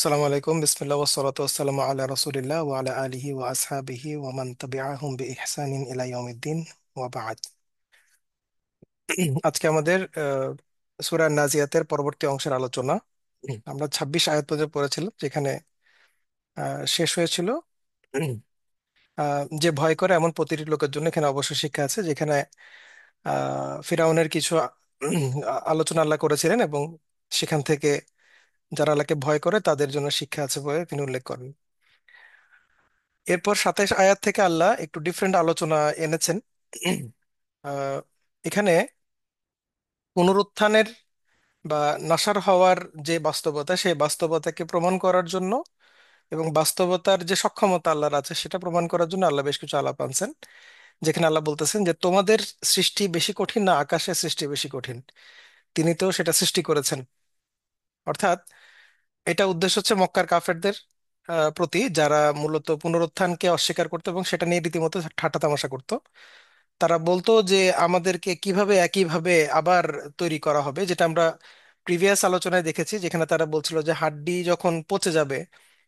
আসসালামু আলাইকুম, বিসমিল্লাহ ওয়াসসালাতু ওয়াসসালামু আলা রাসূলিল্লাহ ওয়া আলা আলিহি ওয়া আসহাবিহি ওয়া মান তাবিআহুম বিইহসানিন ইলা ইয়াউমিদ্দিন ওয়া বা'দ। আজকে আমাদের সূরা নাজিয়াতের পরবর্তী অংশের আলোচনা। আমরা 26 আয়াত পর্যন্ত পড়েছিলাম, যেখানে শেষ হয়েছিল যে ভয় করে এমন প্রতিটি লোকের জন্য এখানে অবশ্য শিক্ষা আছে, যেখানে ফিরাউনের কিছু আলোচনা আল্লাহ করেছিলেন, এবং সেখান থেকে যারা আল্লাহকে ভয় করে তাদের জন্য শিক্ষা আছে বলে তিনি উল্লেখ করেন। এরপর 27 আয়াত থেকে আল্লাহ একটু ডিফারেন্ট আলোচনা এনেছেন। আহ, এখানে পুনরুত্থানের বা নাসার হওয়ার যে বাস্তবতা, সেই বাস্তবতাকে প্রমাণ করার জন্য এবং বাস্তবতার যে সক্ষমতা আল্লাহর আছে সেটা প্রমাণ করার জন্য আল্লাহ বেশ কিছু আলাপ আনছেন। যেখানে আল্লাহ বলতেছেন যে তোমাদের সৃষ্টি বেশি কঠিন না আকাশের সৃষ্টি বেশি কঠিন, তিনি তো সেটা সৃষ্টি করেছেন। অর্থাৎ এটা উদ্দেশ্য হচ্ছে মক্কার কাফেরদের প্রতি, যারা মূলত পুনরুত্থানকে অস্বীকার করতো এবং সেটা নিয়ে রীতিমতো ঠাট্টা তামাশা করতো। তারা বলতো যে আমাদেরকে কিভাবে একইভাবে আবার তৈরি করা হবে, যেটা আমরা প্রিভিয়াস আলোচনায় দেখেছি, যেখানে তারা বলছিল যে হাড্ডি যখন পচে যাবে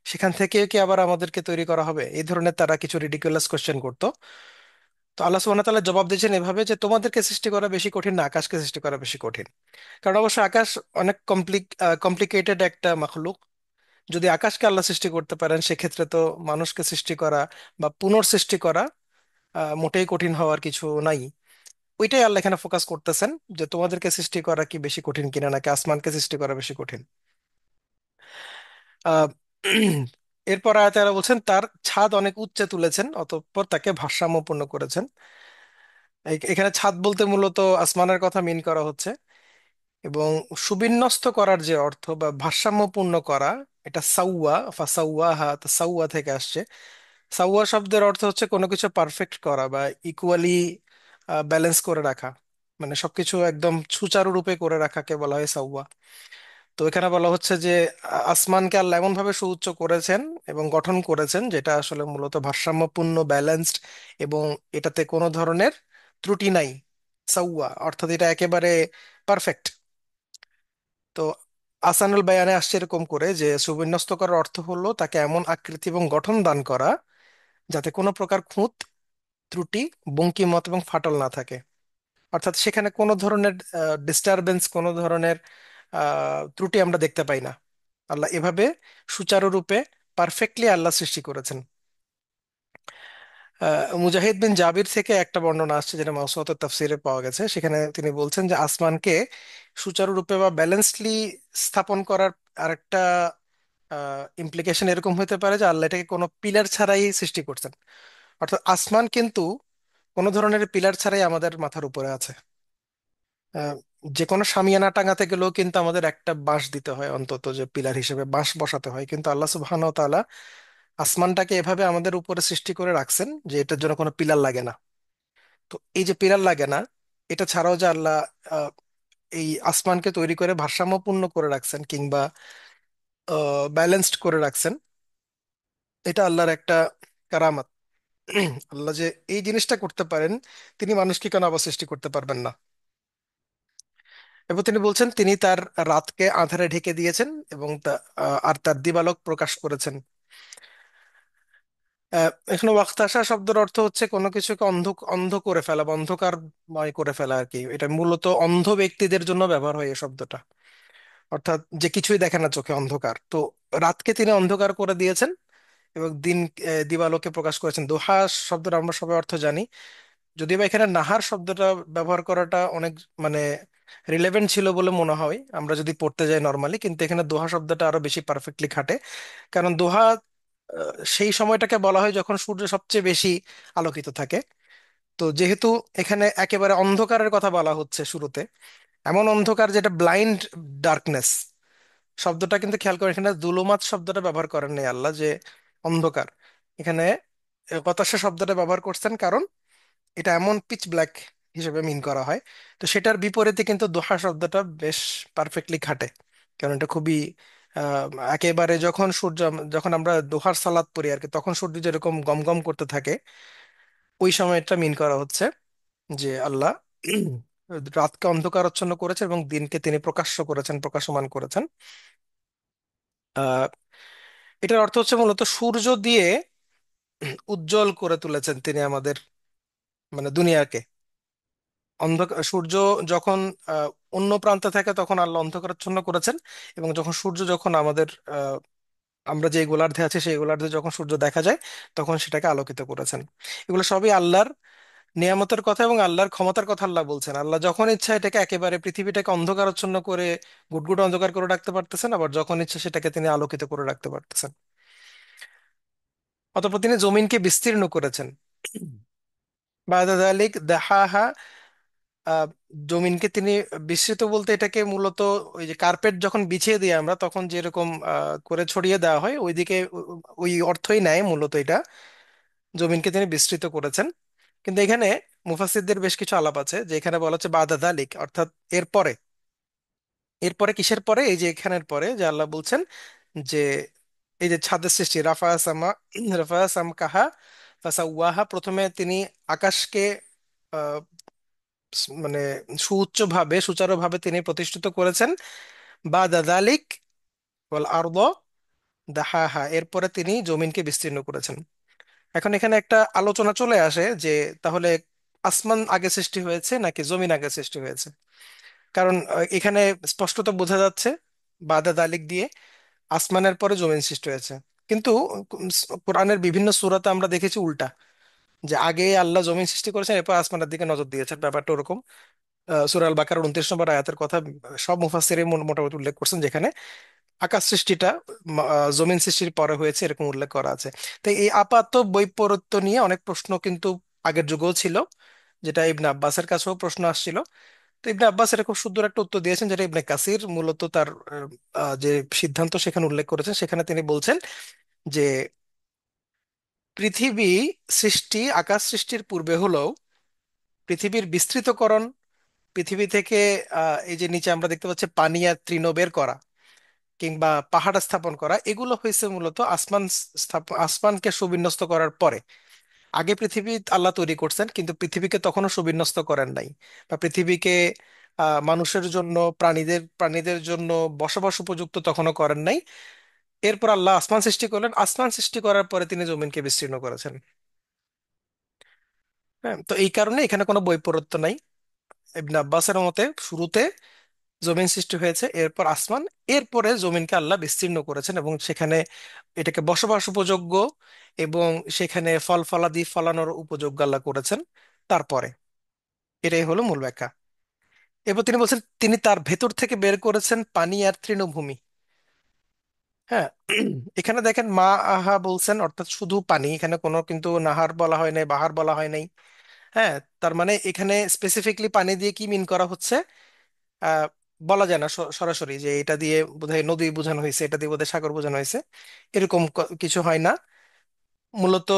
সেখান থেকে কি আবার আমাদেরকে তৈরি করা হবে। এই ধরনের তারা কিছু রিডিকুলাস কোশ্চেন করতো। তো আল্লাহ সুবহানাহু ওয়া তাআলা জবাব দিয়েছেন এভাবে যে তোমাদেরকে সৃষ্টি করা বেশি কঠিন না আকাশকে সৃষ্টি করা বেশি কঠিন। কারণ অবশ্য আকাশ অনেক কমপ্লিকেটেড একটা মাখলুক। যদি আকাশকে আল্লাহ সৃষ্টি করতে পারেন, সেক্ষেত্রে তো মানুষকে সৃষ্টি করা বা পুনর্সৃষ্টি করা মোটেই কঠিন হওয়ার কিছু নাই। ওইটাই আল্লাহ এখানে ফোকাস করতেছেন, যে তোমাদেরকে সৃষ্টি করা কি বেশি কঠিন কিনা, নাকি আসমানকে সৃষ্টি করা বেশি কঠিন। আহ এরপর আয়াতে আল্লাহ বলছেন তার ছাদ অনেক উচ্চে তুলেছেন, অতঃপর তাকে ভারসাম্যপূর্ণ করেছেন। এখানে ছাদ বলতে মূলত আসমানের কথা মিন করা হচ্ছে। এবং সুবিন্যস্ত করার যে অর্থ বা ভারসাম্যপূর্ণ করা, এটা সাউয়া ফাসাউয়াহা, তো সাউয়া থেকে আসছে। সাউয়া শব্দের অর্থ হচ্ছে কোনো কিছু পারফেক্ট করা বা ইকুয়ালি ব্যালেন্স করে রাখা, মানে সবকিছু একদম সুচারু রূপে করে রাখাকে বলা হয় সাউয়া। তো এখানে বলা হচ্ছে যে আসমানকে আল্লাহ এমন ভাবে সুউচ্চ করেছেন এবং গঠন করেছেন যেটা আসলে মূলত ভারসাম্যপূর্ণ, ব্যালেন্সড, এবং এটাতে কোনো ধরনের ত্রুটি নাই। সাউয়া অর্থাৎ এটা একেবারে পারফেক্ট। তো আসানুল বায়ানে আসছে এরকম করে যে সুবিন্যস্ত করার অর্থ হলো তাকে এমন আকৃতি এবং গঠন দান করা যাতে কোনো প্রকার খুঁত, ত্রুটি, বঙ্কিমত এবং ফাটল না থাকে। অর্থাৎ সেখানে কোনো ধরনের ডিস্টারবেন্স, কোনো ধরনের ত্রুটি আমরা দেখতে পাই না। আল্লাহ এভাবে সুচারুরূপে পারফেক্টলি আল্লাহ সৃষ্টি করেছেন। মুজাহিদ বিন জাবির থেকে একটা বর্ণনা আসছে, যেটা মাউসুআতুত তাফসিরে পাওয়া গেছে। সেখানে তিনি বলছেন যে আসমানকে সুচারুরূপে বা ব্যালেন্সডলি স্থাপন করার আরেকটা ইমপ্লিকেশন এরকম হতে পারে যে আল্লাহ এটাকে কোনো পিলার ছাড়াই সৃষ্টি করছেন। অর্থাৎ আসমান কিন্তু কোনো ধরনের পিলার ছাড়াই আমাদের মাথার উপরে আছে। আহ, যে কোনো শামিয়ানা টাঙাতে গেলেও কিন্তু আমাদের একটা বাঁশ দিতে হয়, অন্তত যে পিলার হিসেবে বাঁশ বসাতে হয়, কিন্তু আল্লাহ সুবহানাহু ওয়া তাআলা আসমানটাকে এভাবে আমাদের উপরে সৃষ্টি করে রাখছেন যে এটার জন্য কোনো পিলার লাগে না। তো এই যে পিলার লাগে না, এটা ছাড়াও যে আল্লাহ আহ, এই আসমানকে তৈরি করে ভারসাম্যপূর্ণ করে রাখছেন কিংবা ব্যালেন্সড করে রাখছেন, এটা আল্লাহর একটা কারামাত। আল্লাহ যে এই জিনিসটা করতে পারেন, তিনি মানুষকে কেন আবার সৃষ্টি করতে পারবেন না। এবং তিনি বলছেন তিনি তার রাতকে আঁধারে ঢেকে দিয়েছেন এবং আর তার দিবালোক প্রকাশ করেছেন। এখানে ওয়াক্তাসা শব্দের অর্থ হচ্ছে কোনো কিছুকে অন্ধ অন্ধ করে ফেলা বা অন্ধকারময় করে ফেলা আর কি। এটা মূলত অন্ধ ব্যক্তিদের জন্য ব্যবহার হয় এই শব্দটা। অর্থাৎ যে কিছুই দেখে না, চোখে অন্ধকার। তো রাতকে তিনি অন্ধকার করে দিয়েছেন এবং দিবালোকে প্রকাশ করেছেন। দোহা শব্দটা আমরা সবাই অর্থ জানি, যদিও বা এখানে নাহার শব্দটা ব্যবহার করাটা অনেক মানে রিলেভেন্ট ছিল বলে মনে হয় আমরা যদি পড়তে যাই নর্মালি, কিন্তু এখানে দোহা শব্দটা আরো বেশি পারফেক্টলি খাটে। কারণ দোহা সেই সময়টাকে বলা হয় যখন সূর্য সবচেয়ে বেশি আলোকিত থাকে। তো যেহেতু এখানে একেবারে অন্ধকারের কথা বলা হচ্ছে শুরুতে, এমন অন্ধকার যেটা ব্লাইন্ড ডার্কনেস, শব্দটা কিন্তু খেয়াল করে এখানে জুলুমাত শব্দটা ব্যবহার করেন নাই আল্লাহ, যে অন্ধকার। এখানে হতাশা শব্দটা ব্যবহার করছেন, কারণ এটা এমন পিচ ব্ল্যাক হিসেবে মিন করা হয়। তো সেটার বিপরীতে কিন্তু দোহা শব্দটা বেশ পারফেক্টলি খাটে, কারণ এটা খুবই আহ, একেবারে যখন আমরা দোহার সালাত পড়ি আর কি, তখন সূর্য যেরকম গমগম করতে থাকে, ওই সময়টা মিন করা হচ্ছে যে আল্লাহ রাতকে অন্ধকারাচ্ছন্ন করেছেন এবং দিনকে তিনি প্রকাশ্য করেছেন, প্রকাশমান করেছেন। এটার অর্থ হচ্ছে মূলত সূর্য দিয়ে উজ্জ্বল করে তুলেছেন তিনি আমাদের মানে দুনিয়াকে। অন্ধকার সূর্য যখন আহ, অন্য প্রান্তে থাকে তখন আল্লাহ অন্ধকারাচ্ছন্ন করেছেন, এবং যখন সূর্য যখন আমাদের আমরা যে গোলার্ধে আছি সেই গোলার্ধে যখন সূর্য দেখা যায় তখন সেটাকে আলোকিত করেছেন। এগুলো সবই আল্লাহর নিয়ামতের কথা এবং আল্লাহর ক্ষমতার কথা আল্লাহ বলছেন। আল্লাহ যখন ইচ্ছা এটাকে একেবারে পৃথিবীটাকে অন্ধকারাচ্ছন্ন করে গুটগুট অন্ধকার করে রাখতে পারতেছেন, আবার যখন ইচ্ছা সেটাকে তিনি আলোকিত করে রাখতে পারতেছেন। অতঃপর তিনি জমিনকে বিস্তীর্ণ করেছেন। বাদা যালিক দাহাহা, আহ, জমিনকে তিনি বিস্তৃত বলতে এটাকে মূলত ওই যে কার্পেট যখন বিছিয়ে দিই আমরা তখন যেরকম করে ছড়িয়ে দেওয়া হয় ওইদিকে ওই অর্থই নেয় মূলত এটা। জমিনকে তিনি বিস্তৃত করেছেন। কিন্তু এখানে মুফাসসিরদের বেশ কিছু আলাপ আছে যে এখানে বলা হচ্ছে বাদা যালিক, অর্থাৎ এরপরে। এরপরে কিসের পরে? এই যে এখানের পরে যে আল্লাহ বলছেন যে এই যে ছাদের সৃষ্টি, রাফা সাম কাহা ফাসাওয়াহা, প্রথমে তিনি আকাশকে আহ, মানে সুউচ্চভাবে সুচারুভাবে তিনি প্রতিষ্ঠিত করেছেন। বা দাদালিক ওয়াল আরদ দাহাহা, এরপরে তিনি জমিনকে বিস্তীর্ণ করেছেন। এখন এখানে একটা আলোচনা চলে আসে যে তাহলে আসমান আগে সৃষ্টি হয়েছে নাকি জমিন আগে সৃষ্টি হয়েছে? কারণ এখানে স্পষ্টত বোঝা যাচ্ছে বাদা দালিক দিয়ে আসমানের পরে জমিন সৃষ্টি হয়েছে। কিন্তু কোরআনের বিভিন্ন সূরাতে আমরা দেখেছি উল্টা, যে আগে আল্লাহ জমিন সৃষ্টি করেছেন এরপর আসমানের দিকে নজর দিয়েছেন। ব্যাপারটা ওরকম। সূরা আল বাকারার 29 নম্বর আয়াতের কথা সব মুফাসসিরই মোটামুটি উল্লেখ করছেন, যেখানে আকাশ সৃষ্টিটা জমিন সৃষ্টির পরে হয়েছে এরকম উল্লেখ করা আছে। তো এই আপাত বৈপরীত্য নিয়ে অনেক প্রশ্ন কিন্তু আগের যুগেও ছিল, যেটা ইবনে আব্বাসের কাছেও প্রশ্ন আসছিল। তো ইবনে আব্বাস এটা খুব সুন্দর একটা উত্তর দিয়েছেন, যেটা ইবনে কাসির মূলত তার যে সিদ্ধান্ত সেখানে উল্লেখ করেছেন। সেখানে তিনি বলছেন যে পৃথিবী সৃষ্টি আকাশ সৃষ্টির পূর্বে হলেও পৃথিবীর বিস্তৃতকরণ, পৃথিবী থেকে এই যে নিচে আমরা দেখতে পাচ্ছি পানি আর তৃণ বের করা কিংবা পাহাড় স্থাপন করা, এগুলো হয়েছে মূলত আসমানকে সুবিন্যস্ত করার পরে। আগে পৃথিবী আল্লাহ তৈরি করছেন কিন্তু পৃথিবীকে তখনও সুবিন্যস্ত করেন নাই, বা পৃথিবীকে মানুষের জন্য প্রাণীদের প্রাণীদের জন্য বসবাস উপযুক্ত তখনও করেন নাই। এরপর আল্লাহ আসমান সৃষ্টি করলেন, আসমান সৃষ্টি করার পরে তিনি জমিনকে বিস্তীর্ণ করেছেন। হ্যাঁ, তো এই কারণে এখানে কোনো বৈপরীত্য নাই। ইবনে আব্বাসের মতে শুরুতে জমিন সৃষ্টি হয়েছে, এরপর আসমান, এরপরে জমিনকে আল্লাহ বিস্তীর্ণ করেছেন এবং সেখানে এটাকে বসবাস উপযোগ্য এবং সেখানে ফল ফলাদি ফলানোর উপযোগ্য আল্লাহ করেছেন তারপরে। এটাই হলো মূল ব্যাখ্যা। এরপর তিনি বলছেন তিনি তার ভেতর থেকে বের করেছেন পানি আর তৃণভূমি। হ্যাঁ, এখানে দেখেন মা আহা বলছেন, অর্থাৎ শুধু পানি, এখানে কোনো কিন্তু নাহার বলা হয় নাই, বাহার বলা হয় নাই। হ্যাঁ, তার মানে এখানে স্পেসিফিকলি পানি দিয়ে কি মিন করা হচ্ছে আহ বলা যায় না সরাসরি যে এটা দিয়ে বোধহয় নদী বোঝানো হয়েছে, এটা দিয়ে বোধহয় সাগর বোঝানো হয়েছে, এরকম কিছু হয় না। মূলত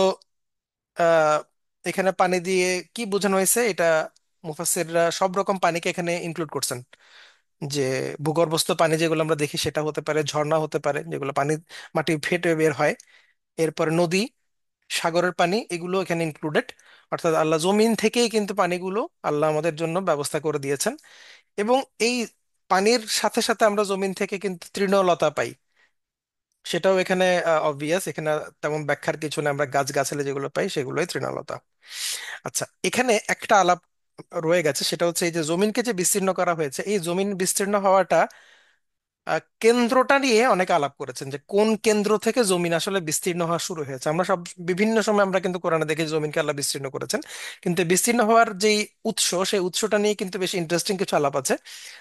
আহ এখানে পানি দিয়ে কি বোঝানো হয়েছে এটা মুফাসসিররা সব রকম পানিকে এখানে ইনক্লুড করছেন। যে ভূগর্ভস্থ পানি যেগুলো আমরা দেখি সেটা হতে পারে, ঝর্ণা হতে পারে যেগুলো পানি মাটি ফেটে বের হয়, এরপরে নদী, সাগরের পানি, এগুলো এখানে ইনক্লুডেড। অর্থাৎ আল্লাহ জমিন থেকেই কিন্তু পানিগুলো আল্লাহ আমাদের জন্য ব্যবস্থা করে দিয়েছেন। এবং এই পানির সাথে সাথে আমরা জমিন থেকে কিন্তু তৃণলতা পাই, সেটাও এখানে অবভিয়াস। এখানে তেমন ব্যাখ্যার কিছু না, আমরা গাছ গাছালি যেগুলো পাই সেগুলোই তৃণলতা। আচ্ছা, এখানে একটা আলাপ রয়ে গেছে, সেটা হচ্ছে এই যে জমিনকে যে বিস্তীর্ণ করা হয়েছে, এই জমিন বিস্তীর্ণ হওয়াটা কেন্দ্রটা নিয়ে অনেকে আলাপ করেছেন যে কোন কেন্দ্র থেকে জমিন আসলে বিস্তীর্ণ হওয়া শুরু হয়েছে। আমরা সব বিভিন্ন সময় আমরা কিন্তু কোরআনে দেখি যে জমিনকে আল্লাহ বিস্তীর্ণ করেছেন, কিন্তু এই বিস্তীর্ণ হওয়ার যেই উৎস সেই উৎসটা নিয়ে কিন্তু বেশ ইন্টারেস্টিং কিছু আলাপ আছে।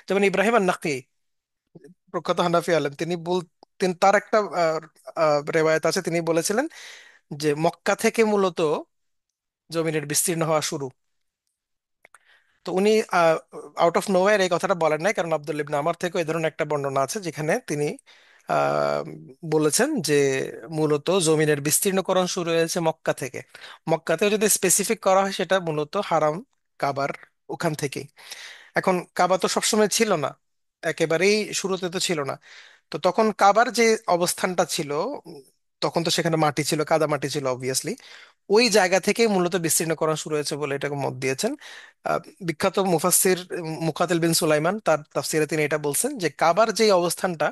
যেমন ইব্রাহিম আন নাকি, প্রখ্যাত হানাফি আলেম, তিনি তার একটা রেওয়ায়ত আছে, তিনি বলেছিলেন যে মক্কা থেকে মূলত জমিনের বিস্তীর্ণ হওয়া শুরু। তো উনি আউট অফ নোওয়্যার এই কথাটা বলেন নাই, কারণ আব্দুল ইবনে আমার থেকে এই ধরনের একটা বর্ণনা আছে যেখানে তিনি আহ, বলেছেন যে মূলত জমিনের বিস্তীর্ণকরণ শুরু হয়েছে মক্কা থেকে। মক্কাতেও যদি স্পেসিফিক করা হয় সেটা মূলত হারাম কাবার ওখান থেকেই। এখন কাবা তো সবসময় ছিল না, একেবারেই শুরুতে তো ছিল না। তো তখন কাবার যে অবস্থানটা ছিল, উম, তখন তো সেখানে মাটি ছিল, কাদা মাটি ছিল অবভিয়াসলি। ওই জায়গা থেকে মূলত বিস্তীর্ণকরণ শুরু হয়েছে বলে এটাকে মত দিয়েছেন আহ, বিখ্যাত মুফাসসির মুকাতিল বিন সুলাইমান তার তাফসিরে তিনি এটা বলছেন যে কাবার যে অবস্থানটা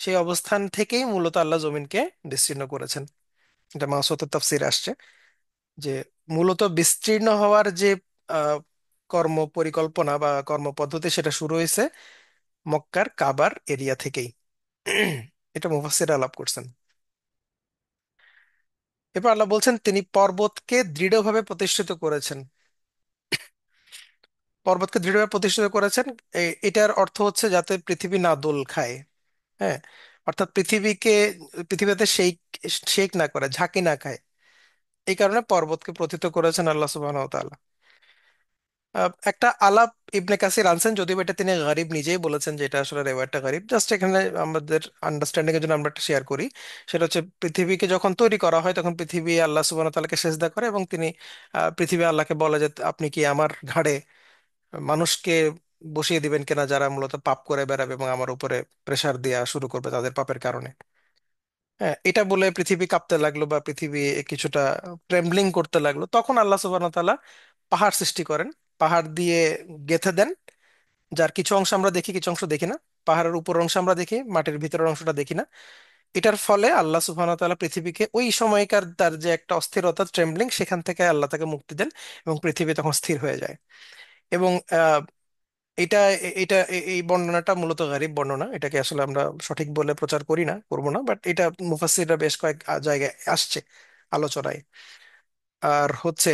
সেই অবস্থান থেকেই মূলত আল্লাহ জমিনকে বিস্তীর্ণ করেছেন। এটা মাসুতের তাফসীরে আসছে যে মূলত বিস্তীর্ণ হওয়ার যে আহ, কর্ম পরিকল্পনা বা কর্ম পদ্ধতি সেটা শুরু হয়েছে মক্কার কাবার এরিয়া থেকেই। এটা মুফাসসিররা আলাপ করছেন। এরপর আল্লাহ বলছেন তিনি পর্বতকে দৃঢ়ভাবে প্রতিষ্ঠিত করেছেন। পর্বতকে দৃঢ়ভাবে প্রতিষ্ঠিত করেছেন, এটার অর্থ হচ্ছে যাতে পৃথিবী না দোল খায়। হ্যাঁ, অর্থাৎ পৃথিবীতে শেক শেক না করে, ঝাঁকি না খায়। এই কারণে পর্বতকে প্রথিত করেছেন আল্লাহ সুবহানাহু ওয়া তাআলা। একটা আলাপ ইবনে কাসির আনছেন, যদিও এটা তিনি গরিব নিজেই বলেছেন যে এটা আসলে রেওয়ায়তটা গরিব। জাস্ট এখানে আমাদের আন্ডারস্ট্যান্ডিং এর জন্য আমরা একটা শেয়ার করি। সেটা হচ্ছে পৃথিবীকে যখন তৈরি করা হয় তখন পৃথিবী আল্লাহ সুবহানাহু ওয়া তাআলাকে সিজদা করে, এবং তিনি পৃথিবী আল্লাহকে বলে যে আপনি কি আমার ঘাড়ে মানুষকে বসিয়ে দিবেন কিনা যারা মূলত পাপ করে বেড়াবে এবং আমার উপরে প্রেসার দেওয়া শুরু করবে তাদের পাপের কারণে। হ্যাঁ, এটা বলে পৃথিবী কাঁপতে লাগলো বা পৃথিবী কিছুটা ট্রেমব্লিং করতে লাগলো, তখন আল্লাহ সুবহানাহু ওয়া তাআলা পাহাড় সৃষ্টি করেন, পাহাড় দিয়ে গেঁথে দেন, যার কিছু অংশ আমরা দেখি কিছু অংশ দেখি না। পাহাড়ের উপর অংশ আমরা দেখি, মাটির ভিতরের অংশটা দেখি না। এটার ফলে আল্লাহ সুবহানাহু ওয়া তাআলা পৃথিবীকে ওই সময়কার তার যে একটা অস্থিরতা ট্রেমব্লিং সেখান থেকে আল্লাহ তাকে মুক্তি দেন, এবং পৃথিবী তখন স্থির হয়ে যায়। এবং এটা এটা এই বর্ণনাটা মূলত গারিব বর্ণনা, এটাকে আসলে আমরা সঠিক বলে প্রচার করি না, করব না, বাট এটা মুফাসসিররা বেশ কয়েক জায়গায় আসছে আলোচনায়। আর হচ্ছে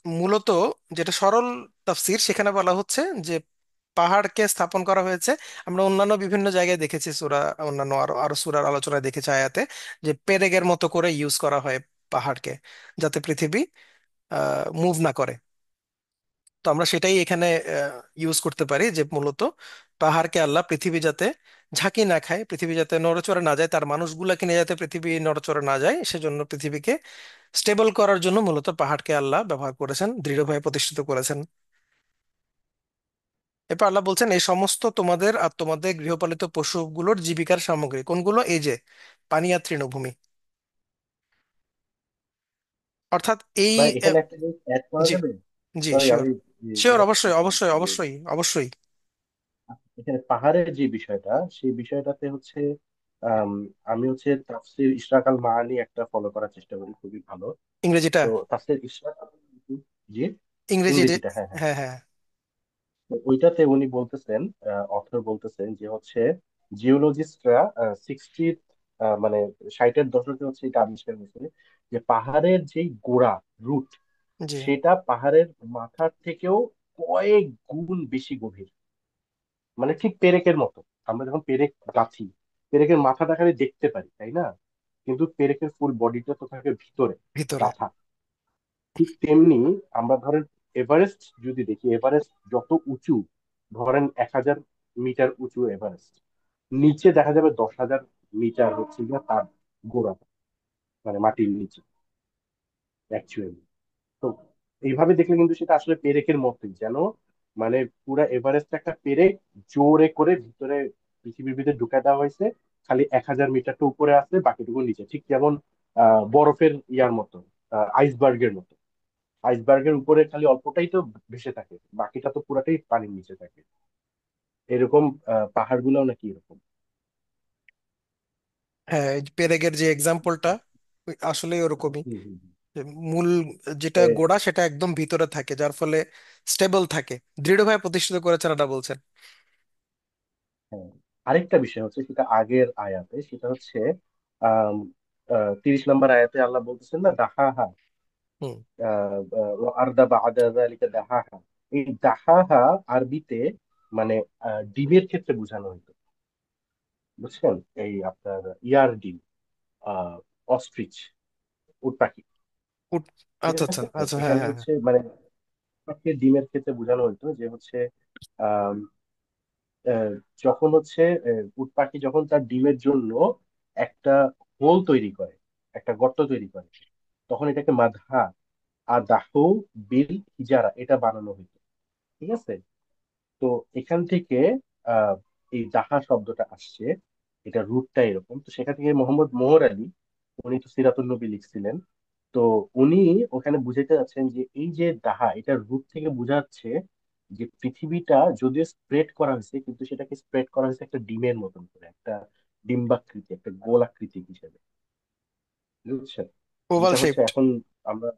মূলত যেটা সরল তাফসীর সেখানে বলা হচ্ছে যে পাহাড়কে স্থাপন করা হয়েছে। আমরা অন্যান্য বিভিন্ন জায়গায় দেখেছি সূরা, অন্যান্য আরো আরো সূরার আলোচনায় দেখেছি আয়াতে, যে পেরেকের মতো করে ইউজ করা হয় পাহাড়কে, যাতে পৃথিবী মুভ না করে। তো আমরা সেটাই এখানে ইউজ করতে পারি যে মূলত পাহাড়কে আল্লাহ পৃথিবী যাতে ঝাঁকি না খায়, পৃথিবী যাতে নড়চড়ে না যায়, তার মানুষগুলাকে নিয়ে যাতে পৃথিবী নড়চড়ে না যায়, সেজন্য পৃথিবীকে স্টেবল করার জন্য মূলত পাহাড়কে আল্লাহ ব্যবহার করেছেন, দৃঢ়ভাবে প্রতিষ্ঠিত করেছেন। এরপর আল্লাহ বলছেন এই সমস্ত তোমাদের আর তোমাদের গৃহপালিত পশুগুলোর জীবিকার সামগ্রী কোনগুলো, এই যে পানি আর তৃণভূমি। অর্থাৎ এই ভাই এখানে একটা জিনিস অ্যাড করা জি, যাবে? জি সরি শিওর, আমি শিওর, জিজ্ঞাসা অবশ্যই করছি অবশ্যই যে অবশ্যই অবশ্যই। এখানে পাহাড়ের যে বিষয়টা, সেই বিষয়টাতে হচ্ছে আম, আমি হচ্ছে তাফসির ইশরাক আল মাআনি একটা ফলো করার চেষ্টা করি, খুবই ভালো। ইংরেজিটা, তো তাফসির ইশরাক জি, ইংরেজি ইংরেজিটা, হ্যাঁ হ্যাঁ। হ্যাঁ হ্যাঁ। তো ওইটাতে উনি বলতেছেন, অথর বলতেছেন যে হচ্ছে জিওলজিস্টরা 60 মানে 60-এর দশকে হচ্ছে এটা আবিষ্কার হয়েছে যে পাহাড়ের যেই গোড়া, রুট, জি, সেটা পাহাড়ের মাথার থেকেও কয়েক গুণ বেশি গভীর। মানে ঠিক পেরেকের মতো। আমরা যখন পেরেক গাছি, পেরেকের মাথাটা খালি দেখতে পারি, তাই না? কিন্তু পেরেকের ফুল বডিটা তো থাকে ভিতরে, ভিতরে। গাথা। ঠিক তেমনি আমরা ধরেন এভারেস্ট যদি দেখি, এভারেস্ট যত উঁচু, ধরেন 1000 মিটার উঁচু এভারেস্ট, নিচে দেখা যাবে 10,000 মিটার হচ্ছে গিয়ে তার গোড়া, মানে মাটির নিচে অ্যাকচুয়ালি। তো এইভাবে দেখলে কিন্তু সেটা আসলে পেরেকের মতোই যেন, মানে পুরা এভারেস্ট একটা পেরেক জোরে করে ভিতরে, পৃথিবীর ভিতরে ঢুকে দেওয়া হয়েছে। খালি 1000 মিটারটা উপরে আছে, বাকিটুকু নিচে, ঠিক যেমন বরফের ইয়ার মতো, আইসবার্গের মতো। আইসবার্গের উপরে খালি অল্পটাই তো ভেসে থাকে, বাকিটা তো পুরাটাই পানির নিচে থাকে। এরকম পাহাড় গুলাও নাকি এরকম। হ্যাঁ, এই পেরেকের যে এক্সাম্পলটা আসলে ওরকমই। হুম, হুম, হুম। যে মূল যেটা এ- গোড়া সেটা একদম ভিতরে থাকে, যার ফলে স্টেবল থাকে, দৃঢ়ভাবে প্রতিষ্ঠিত করেছেন এটা বলছেন। হ্যাঁ, আরেকটা বিষয় হচ্ছে, সেটা আগের আয়াতে, সেটা হচ্ছে আহ 30 নম্বর আয়াতে আল্লাহ বলতেছেন না, দাহাহা, হুম। আরদা বা'দা যালিকা দাহাহা। এই দাহাহা আরবিতে মানে ডিমের ক্ষেত্রে বোঝানো হতো, বুঝছেন? এই আপনার ইয়ার ডিম, অস্ট্রিচ, উট পাখি। উট, ঠিক আচ্ছা আচ্ছা আছে, তো আচ্ছা, হ্যাঁ এখানে হ্যাঁ হ্যাঁ। হচ্ছে মানে পাখির ডিমের ক্ষেত্রে বোঝানো হতো যে হচ্ছে আহ আহ, যখন হচ্ছে উট পাখি যখন তার ডিমের জন্য একটা হোল তৈরি করে, একটা গর্ত তৈরি করে, তখন এটাকে মাধা আর দাহু বিল হিজারা এটা বানানো হতো। ঠিক আছে। তো এখান থেকে আহ এই দাহা শব্দটা আসছে, এটা রুটটা এরকম। তো সেখান থেকে মোহাম্মদ মোহর আলী, উনি তো সিরাতুন নবী লিখছিলেন, তো উনি ওখানে বুঝাইতে যাচ্ছেন যে এই যে দাহা, এটা রুট থেকে বোঝা যাচ্ছে যে পৃথিবীটা যদিও স্প্রেড করা হয়েছে, কিন্তু সেটাকে স্প্রেড করা হয়েছে একটা ডিমের মতন করে, একটা ডিম্বাকৃতি, একটা গোলাকৃতি হিসেবে, বুঝছেন? ওভাল যেটা হচ্ছে শেপড। এখন আমরা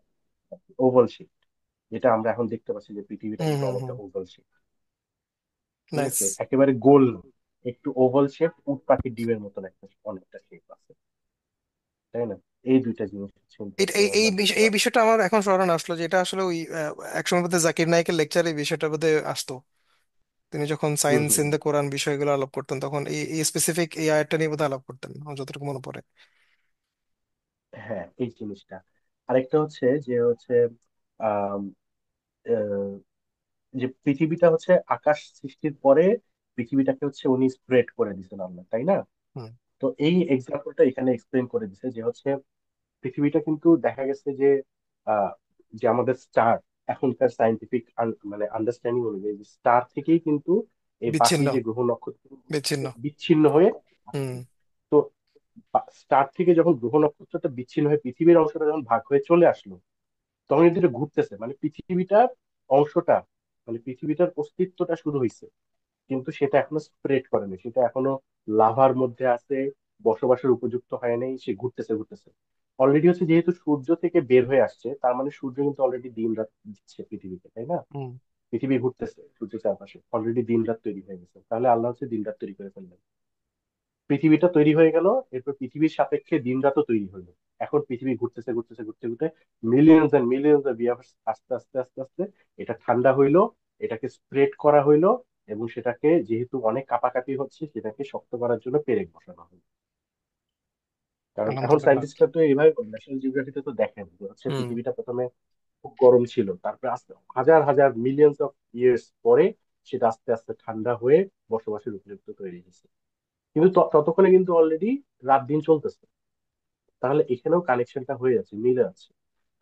ওভাল শেপ, যেটা আমরা এখন দেখতে পাচ্ছি যে পৃথিবীটা হুম কিন্তু হুম অনেকটা হুম। Oval shape. ঠিক নাইস। আছে, একেবারে গোল না, একটু ওভাল শেপ, উট পাখির ডিমের মতন একটা অনেকটা শেপ আছে, তাই না? এই দুইটা জিনিস হচ্ছে কিন্তু এই এই এই আল্লাহ এই সুবহানাহু বিষয়টা আমার এখন স্মরণ আসলো, যে এটা আসলে ওই একসময় বোধহয় জাকির নায়কের লেকচারে এই বিষয়টা বোধহয় আসতো। তিনি যখন hmm science hmm in hmm. The Quran বিষয়গুলো আলাপ করতেন, তখন এই স্পেসিফিক এই আয়াতটা নিয়ে বোধহয় আলাপ করতেন, আমার যতটুকু মনে পড়ে। হ্যাঁ, এই জিনিসটা। আরেকটা হচ্ছে যে হচ্ছে আহ যে পৃথিবীটা হচ্ছে আকাশ সৃষ্টির পরে পৃথিবীটাকে হচ্ছে উনি স্প্রেড করে দিয়েছেন আল্লাহ, তাই না? হুম। তো এই এক্সাম্পলটা এখানে এক্সপ্লেন করে দিছে যে হচ্ছে পৃথিবীটা কিন্তু দেখা গেছে যে আহ, যে আমাদের স্টার, এখনকার সায়েন্টিফিক মানে আন্ডারস্ট্যান্ডিং অনুযায়ী স্টার থেকেই কিন্তু এই বাকি বিচ্ছিন্ন। যে গ্রহ নক্ষত্র বিচ্ছিন্ন। বিচ্ছিন্ন হয়ে হুম। আসে। তো স্টার থেকে যখন গ্রহ নক্ষত্রটা বিচ্ছিন্ন হয়ে পৃথিবীর অংশটা যখন ভাগ হয়ে চলে আসলো, তখন কিন্তু এটা ঘুরতেছে, মানে পৃথিবীটার অংশটা, মানে পৃথিবীটার অস্তিত্বটা শুরু হয়েছে, কিন্তু সেটা এখনো স্প্রেড করেনি, সেটা এখনো লাভার মধ্যে আছে, বসবাসের উপযুক্ত হয় নাই, সে ঘুরতেছে ঘুরতেছে। অলরেডি হচ্ছে যেহেতু সূর্য থেকে বের হয়ে আসছে, তার মানে সূর্য কিন্তু অলরেডি দিন রাত দিচ্ছে পৃথিবীতে, তাই না? হুম। পৃথিবী ঘুরতেছে সূর্যের চারপাশে, অলরেডি দিন রাত তৈরি হয়ে গেছে, তাহলে আল্লাহ হচ্ছে দিন রাত তৈরি করে ফেললেন। পৃথিবীটা তৈরি হয়ে গেল, এরপর পৃথিবীর সাপেক্ষে দিন রাতও তৈরি হলো। এখন পৃথিবী ঘুরতেছে ঘুরতেছে ঘুরতে ঘুরতে millions and millions of years, আস্তে আস্তে আস্তে আস্তে এটা ঠান্ডা হইলো, এটাকে স্প্রেড করা হইলো, এবং সেটাকে যেহেতু অনেক কাঁপাকাঁপি হচ্ছে, সেটাকে শক্ত করার জন্য পেরেক বসানো হলো। কারণ এখন আলহামদুলিল্লাহ। সায়েন্টিস্টরা তো এইভাবে ন্যাশনাল জিওগ্রাফিতে তো দেখেন যে হচ্ছে হুম। পৃথিবীটা প্রথমে খুব গরম ছিল, তারপরে আস্তে হাজার হাজার মিলিয়নস অফ ইয়ার্স পরে সেটা আস্তে আস্তে ঠান্ডা হয়ে বসবাসের উপযুক্ত তৈরি হয়েছে। কিন্তু ততক্ষণে কিন্তু অলরেডি রাত দিন চলতেছে। তাহলে এখানেও কানেকশনটা হয়ে যাচ্ছে, মিলে যাচ্ছে।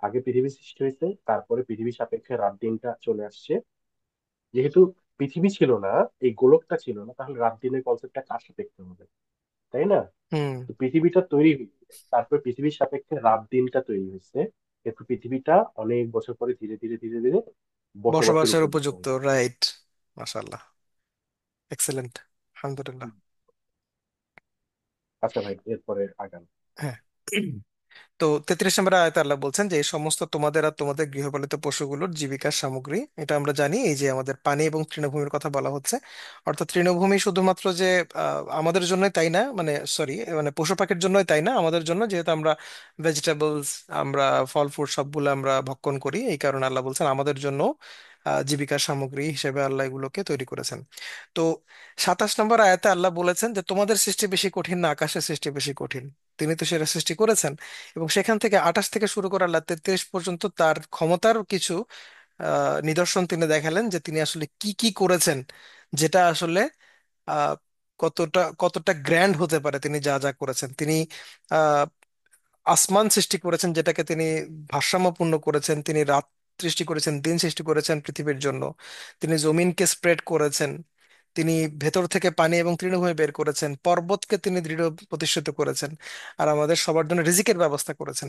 আগে পৃথিবী সৃষ্টি হয়েছে, তারপরে পৃথিবীর সাপেক্ষে রাত দিনটা চলে আসছে। যেহেতু পৃথিবী ছিল না, এই গোলকটা ছিল না, তাহলে রাত দিনের কনসেপ্টটা কার সাপেক্ষে হবে, তাই না? হুম। তো পৃথিবীটা তৈরি হয়েছে, তারপর পৃথিবীর সাপেক্ষে রাত দিনটা তৈরি হয়েছে, এরপর পৃথিবীটা অনেক বছর পরে ধীরে ধীরে ধীরে ধীরে বসবাসের বসবাসের উপযুক্ত উপযুক্ত, হয়ে গেছে। রাইট। মাশাআল্লাহ। এক্সেলেন্ট। আলহামদুলিল্লাহ। আচ্ছা ভাই, এরপরে আগান। হ্যাঁ। তো 33 নম্বর আয়াতে আল্লাহ বলছেন যে এই সমস্ত তোমাদের আর তোমাদের গৃহপালিত পশুগুলোর জীবিকার সামগ্রী, এটা আমরা জানি। এই যে আমাদের পানি এবং তৃণভূমির কথা বলা হচ্ছে, অর্থাৎ তৃণভূমি শুধুমাত্র যে আমাদের জন্যই তাই না, মানে সরি, মানে পশু পাখির জন্যই তাই না, আমাদের জন্য, যেহেতু আমরা ভেজিটেবলস, আমরা ফল ফ্রুট সবগুলো আমরা ভক্ষণ করি, এই কারণে আল্লাহ বলছেন আমাদের জন্য জীবিকার সামগ্রী হিসেবে আল্লাহ এগুলোকে তৈরি করেছেন। তো 27 নম্বর আয়াতে আল্লাহ বলেছেন যে তোমাদের সৃষ্টি বেশি কঠিন না আকাশের সৃষ্টি বেশি কঠিন? তিনি তো সেটা সৃষ্টি করেছেন। এবং সেখান থেকে 28 থেকে শুরু করে আল্লাহ 33 পর্যন্ত তার ক্ষমতার কিছু নিদর্শন তিনি দেখালেন, যে তিনি আসলে কি কি করেছেন, যেটা আসলে আহ, কতটা কতটা গ্র্যান্ড হতে পারে। তিনি যা যা করেছেন, তিনি আসমান সৃষ্টি করেছেন যেটাকে তিনি ভারসাম্যপূর্ণ করেছেন, তিনি রাত সৃষ্টি করেছেন, দিন সৃষ্টি করেছেন পৃথিবীর জন্য, তিনি জমিনকে স্প্রেড করেছেন, তিনি ভেতর থেকে পানি এবং তৃণভূমি বের করেছেন, পর্বতকে তিনি দৃঢ় প্রতিষ্ঠিত করেছেন, আর আমাদের সবার জন্য রিজিকের ব্যবস্থা করেছেন।